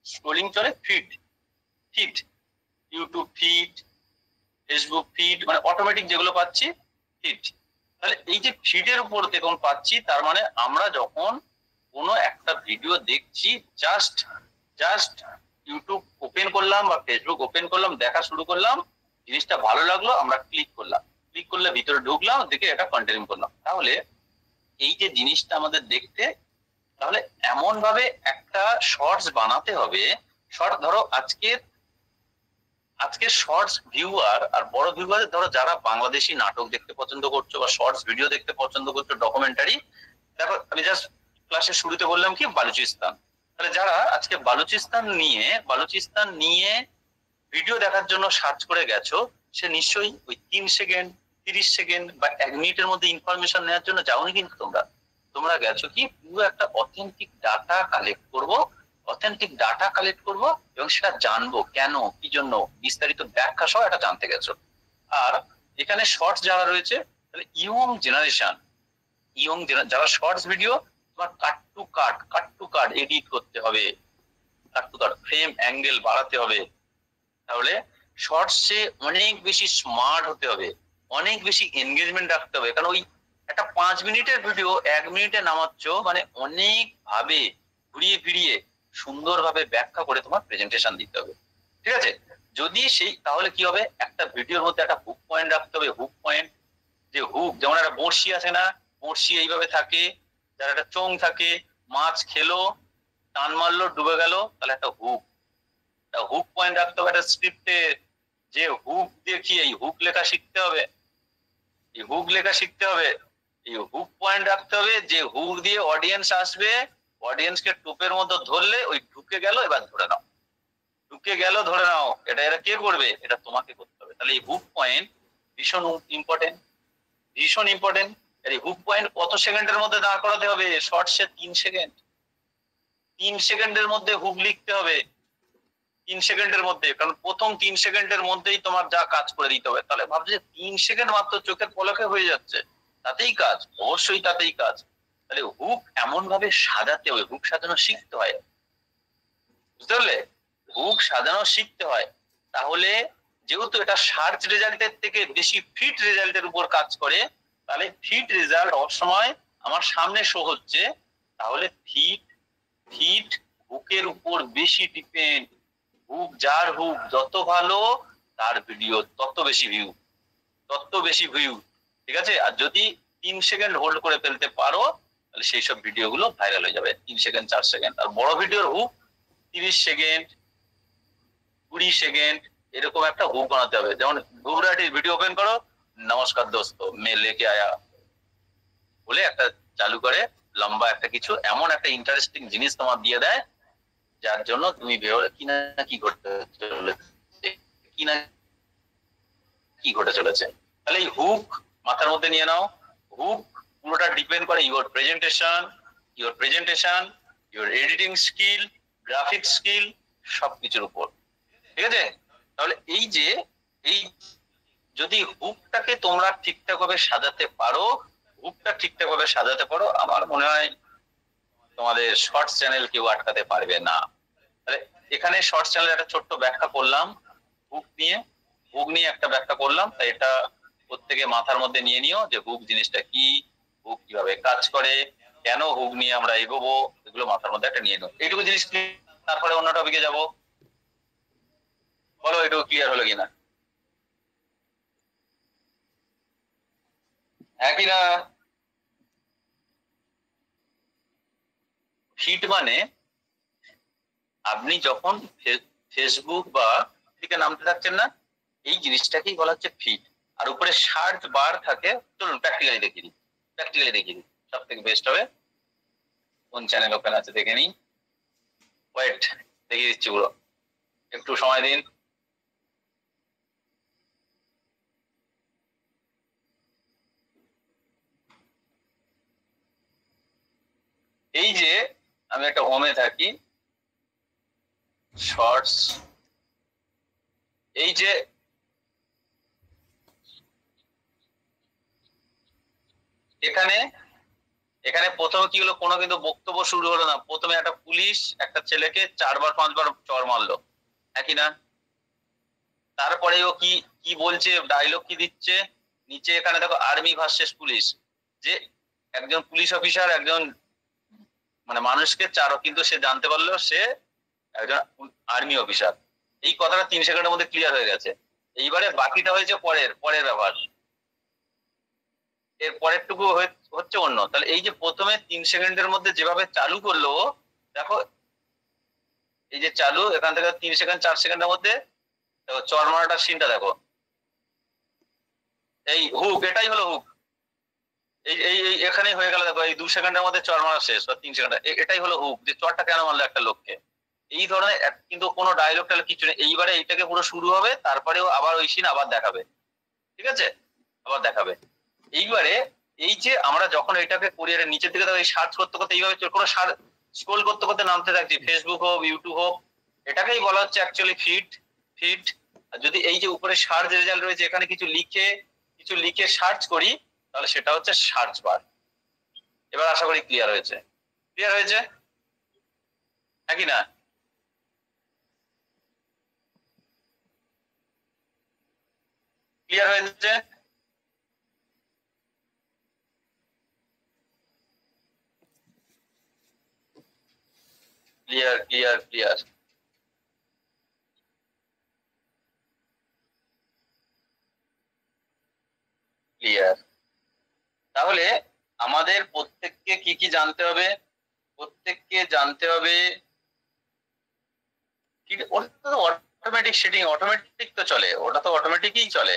স্ক্রোলিং চলে feed, YouTube feed, Facebook feed, মানে অটোমেটিক যেগুলো পাচ্ছি ফিড। তাহলে এই যে ফিডের উপর দেখুন পাচ্ছি, তার মানে আমরা যখন কোনো একটা ভিডিও দেখছি, জাস্ট ইউটিউব ওপেন করলাম বা ফেসবুক ওপেন করলাম, দেখা শুরু করলাম, জিনিসটা ভালো লাগলো, আমরা ক্লিক করলে ভিতরে ঢুকলাম, দেখে এটা কন্টিনিউ করলাম। তাহলে এই যে জিনিসটা আমাদের দেখতে, তাহলে এমন ভাবে একটা শর্টস বানাতে হবে। শর্ট ধরো আজকে শর্টস ভিউয়ার আর বড় ভিউয়ার, ধরো যারা বাংলাদেশি নাটক দেখতে পছন্দ করছো বা শর্টস ভিডিও দেখতে পছন্দ করছো, ডকুমেন্টারি, দেখো আমি জাস্ট ক্লাসের শুরুতে বললাম কি বালুচিস্তান। তাহলে যারা আজকে বালুচিস্তান নিয়ে ভিডিও দেখার জন্য সার্চ করে গেছো, সে নিশ্চয়ই ওই 3 সেকেন্ড, 30 সেকেন্ড বা 1 মিনিটের মধ্যে ইনফরমেশন নেওয়ার জন্য যাওনি, কিন্তু তোমরা গেছো কি পুরো একটা অথেন্টিক ডাটা কালেক্ট করবো এবং সেটা জানবো কেন, কি জন্য, বিস্তারিত ব্যাখ্যা সহ এটা জানতে গেছো। আর এখানে শর্টস যারা রয়েছে, তাহলে ইয়ং জেনারেশন, যারা শর্টস ভিডিও, তোমার কাট টু কাট এডিট করতে হবে, কাট টু কাট ফ্রেম অ্যাঙ্গেল বাড়াতে হবে। তাহলে শর্টসে অনেক বেশি স্মার্ট হতে হবে, অনেক বেশি এনগেজমেন্ট রাখতে হবে। কারণ ওই একটা 5 মিনিটের ভিডিও 1 মিনিটে নামাচ্ছ, মানে অনেক ভাবে ঘুরিয়ে ফিরিয়ে সুন্দরভাবে ব্যাখ্যা করে তোমার প্রেজেন্টেশন দিতে হবে। ঠিক আছে, যদি তাহলে কি হবে, একটা ভিডিওর মধ্যে একটা হুক পয়েন্ট রাখতে হবে। হুক পয়েন্ট, যে হুক, যেমন একটা বড়শি আছে না, বড়শি এইভাবে থাকে, যার একটা চোং থাকে, মাছ খেলো, টান মারলো, ডুবে গেল, তাহলে একটা হুক পয়েন্ট রাখতে হবে। একটা স্ক্রিপ্টে যে হুক দেখিয়ে এই হুক লেখা শিখতে হবে, এই হুক পয়েন্ট রাখতে হবে, যে হুক দিয়ে অডিয়েন্স আসবে, অডিয়েন্সকে টোপের মধ্যে ধরলে ওই ঢুকে গেল, এবার ধরে নাও, এটা এরা কে করবে? এটা তোমাকে করতে হবে। তাহলে এই হুক পয়েন্ট ভীষণ ইম্পর্টেন্ট। এই হুক পয়েন্ট কত সেকেন্ডের মধ্যে দাঁড় করাতে হবে? শর্টসে 3 সেকেন্ডের মধ্যে হুক লিখতে হবে। 3 সেকেন্ডের মধ্যে, কারণ প্রথম 3 সেকেন্ডের মধ্যেই তোমার যা কাজ করে দিতে হবে। তাহলে ভাবছো যে 3 সেকেন্ড মাত্র চোখের পলকে হয়ে যাচ্ছে, তাতেই কাজ? অবশ্যই তাতেই কাজ। তাহলে হুক এমন ভাবে সাজাতে হবে, হুক সাজানো শিখতে হয়, বুঝতে পারলে? হুক সাজানো শিখতে হয়। তাহলে যেহেতু এটা সার্চ রেজাল্টের থেকে বেশি ফিট রেজাল্টের উপর কাজ করে, তাহলে ফিট রেজাল্ট সবসময় আমার সামনে শো হচ্ছে, তাহলে ফিট হুকের উপর বেশি ডিপেন্ড। হুক, যার হুক যত ভালো তার ভিডিও তত বেশি ভিউ, ঠিক আছে? আর যদি 3 সেকেন্ড হোল্ড করে ফেলতে পারো, তাহলে সেই সব ভিডিও গুলো ভাইরাল হয়ে যাবে 3 সেকেন্ড 4 সেকেন্ড। আর বড় ভিডিওর হুক 30 সেকেন্ড 20 সেকেন্ড এরকম একটা হুক বানাতে হবে। যেমন গুজরাটির ভিডিও ওপেন করো, নমস্কার দোস্ত মে লেকে আয়া বলে একটা চালু করে, লম্বা একটা কিছু এমন একটা ইন্টারেস্টিং জিনিস তোমার দিয়ে দেয়, যার জন্য তুমি কিনা কি ঘটতে চলেছে, কিনা কি ঘটে চলেছে। তাহলে এই হুক মাথার মধ্যে নিয়ে নাও। হুক পুরোটা ডিপেন্ড করে your presentation, your editing skill, graphic skill, সবকিছুর উপর, ঠিক আছে? তাহলে এই যদি হুকটাকে তোমরা ঠিকঠাক ভাবে সাজাতে পারো, আমার মনে হয় তোমাদের শর্টস চ্যানেল কেউ আটকাতে পারবে না। তাহলে এখানে শর্টস চ্যানেলের একটা ছোট্ট ব্যাখ্যা করলাম, হুক নিয়ে একটা ব্যাখ্যা করলাম। তাই এটা প্রত্যেকে মাথার মধ্যে নিয়ে নিও যে হুক জিনিসটা কি, হুক কিভাবে কাজ করে, কেন হুক নিয়ে আমরা এগোবো, এগুলো মাথার মধ্যে একটা নিয়ে নিও। এইটুকু জিনিস, তারপরে অন্য টপিকে যাবো। বলো এটুকু ক্লিয়ার হলো কিনা? হ্যাঁ কিনা? ফিড মানে আপনি যখন ফেসবুক বা থেকে নামতে থাকছেন না, এই জিনিসটাকেই বলা হচ্ছে ফিড। আর উপরে সার্চ বার থাকে। চলুন প্র্যাকটিক্যালি দেখিয়ে দিই, সব থেকে বেস্ট হবে। কোন চ্যানেল ওপেন আছে দেখে নিই। ওয়েট, দেখিয়ে দিচ্ছি পুরো, একটু সময় দিন। এই যে আমি একটা হোমে থাকি, শর্টস, এই যে এখানে প্রথমে কি হলো, কোনো কিন্তু বক্তব্য শুরু হলো না। প্রথমে একটা পুলিশ একটা ছেলেকে 4বার 5বার চর মারলো, একই না? তারপরে ও কি কি বলছে, ডায়লগ কি দিচ্ছে নিচে, এখানে দেখো আর্মি ভার্সেস পুলিশ, যে একজন পুলিশ অফিসার একজন মানে মানুষকে চারো, কিন্তু সে জানতে পারলো সে একজন আর্মি অফিসার। এই কথাটা 3 সেকেন্ডের মধ্যে ক্লিয়ার হয়ে গেছে। এইবারে বাকিটা হয়েছে পরের ব্যাপার, এর পরেরটুকু হচ্ছে অন্য। তাহলে এই যে প্রথমে 3 সেকেন্ডের মধ্যে যেভাবে চালু করলো, দেখো এই যে চালু, এখান থেকে 3 সেকেন্ড 4 সেকেন্ডের মধ্যে দেখো চর মারাটার সিনটা দেখো, এই হুক, এটাই হলো হুক। এই এই এখানেই হয়ে গেল, দেখো এই 2 সেকেন্ডের মধ্যে চর মারা শেষ, বা 3 সেকেন্ড, এটাই হলো হুক, যে চরটা কেন মারলো একটা লোককে। এই ধরনের কিন্তু কোনো ডায়লগ টাইলগ কিছু নেই। এইবারে এইটাকে পুরো শুরু হবে, তারপরেও আবার ওই সিন আবার দেখাবে, ঠিক আছে? আবার দেখাবে। এইবারে এই যে আমরা যখন এটাকে করি, এটা নিচের দিকে দেখো, এই সার্চ করতে করতে এইভাবে কোনো স্ক্রোল করতে করতে নামতে থাকছি, ফেসবুক হোক ইউটিউব হোক, এটাকেই বলা হচ্ছে অ্যাকচুয়ালি ফিড। আর যদি এই যে উপরে সার্চ রেজাল্ট রয়েছে, এখানে কিছু লিখে সার্চ করি, তাহলে সেটা হচ্ছে সার্চ বার। এবার আশা করি ক্লিয়ার হয়েছে নাকি না? ক্লিয়ার হয়েছে? Clear clear clear clear. তাহলে আমাদের প্রত্যেককে কি কি জানতে হবে? প্রত্যেককে জানতে হবে কি, ওটা তো অটোমেটিক সেটিং, অটোমেটিক তো চলে, ওটা তো অটোমেটিকই চলে।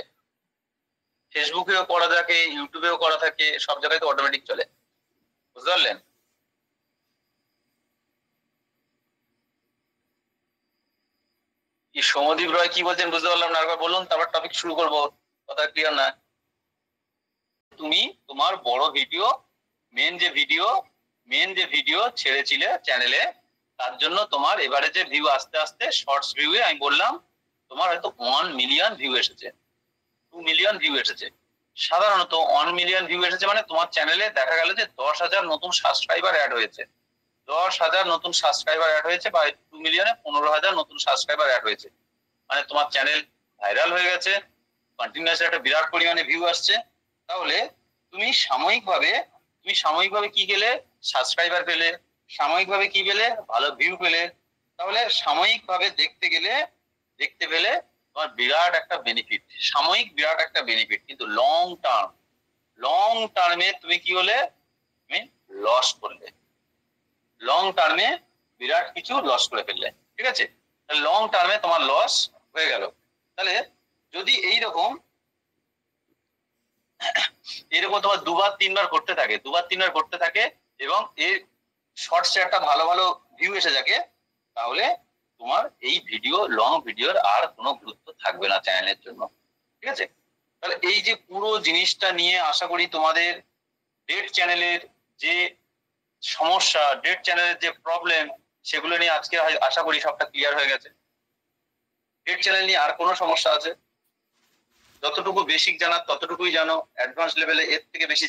ফেসবুকেও করা থাকে, ইউটিউবেও করা থাকে, সব জায়গায় তো অটোমেটিক চলে, বুঝতে পারলেন? কি সৌমদীপ রয় কি বলছেন বুঝতে পারলাম না, আরেকবার বলুন, তারপর টপিক শুরু করবো। কথা ক্লিয়ার না? তুমি তোমার বড় ভিডিও, মেন যে ভিডিও ছেড়েছিলে চ্যানেলে, তার জন্য তোমার এবারে যে ভিউ আস্তে আস্তে শর্টস ভিউয়ে আমি বললাম তোমার হয়তো 1 মিলিয়ন ভিউ এসেছে, 2 মিলিয়ন ভিউ এসেছে। সাধারণত 1 মিলিয়ন ভিউ এসেছে মানে তোমার চ্যানেলে দেখা গেল যে 10,000 নতুন সাবস্ক্রাইবার অ্যাড হয়েছে, 10,000 নতুন সাবস্ক্রাইবার অ্যাড হয়েছে, বা 2 মিলিয়নে 15,000 নতুন সাবস্ক্রাইবার অ্যাড হয়েছে, মানে তোমার চ্যানেল ভাইরাল হয়ে গেছে, কন্টিনিউয়াসলি একটা বিরাট পরিমাণে ভিউ আসছে। তাহলে তুমি সাময়িকভাবে কি পেলে? সাবস্ক্রাইবার পেলে। সাময়িকভাবে কি পেলে? ভালো ভিউ পেলে। তাহলে সাময়িকভাবে দেখতে পেলে তোমার বিরাট একটা বেনিফিট, সাময়িক বিরাট একটা বেনিফিট, কিন্তু লং টার্মে তুমি কি হলে? তুমি লস করলে, লং টার্মে বিরাট কিছু লস করে ফেললে। ঠিক আছে, লং টার্মে তোমার লস হয়ে গেল। তাহলে যদি এইরকম তোমার দুবার তিনবার করতে থাকে এবং এর শর্টসে একটা ভালো ভালো ভিউ এসে থাকে, তাহলে তোমার এই লং ভিডিওর আর কোনো গুরুত্ব থাকবে না চ্যানেলের জন্য। ঠিক আছে, তাহলে এই যে পুরো জিনিসটা নিয়ে আশা করি তোমাদের ডেড চ্যানেলের যে সমস্যা, ডেড চ্যানেলের যে প্রবলেম, সেগুলো নিয়ে আজকে আশা করি সবটা ক্লিয়ার হয়ে গেছে। ডেড চ্যানেল নিয়ে আর কোনো সমস্যা আছে? যতটুকু বেসিক জানার ততটুকুই জানো, অ্যাডভান্স লেভেলে এর থেকে বেশি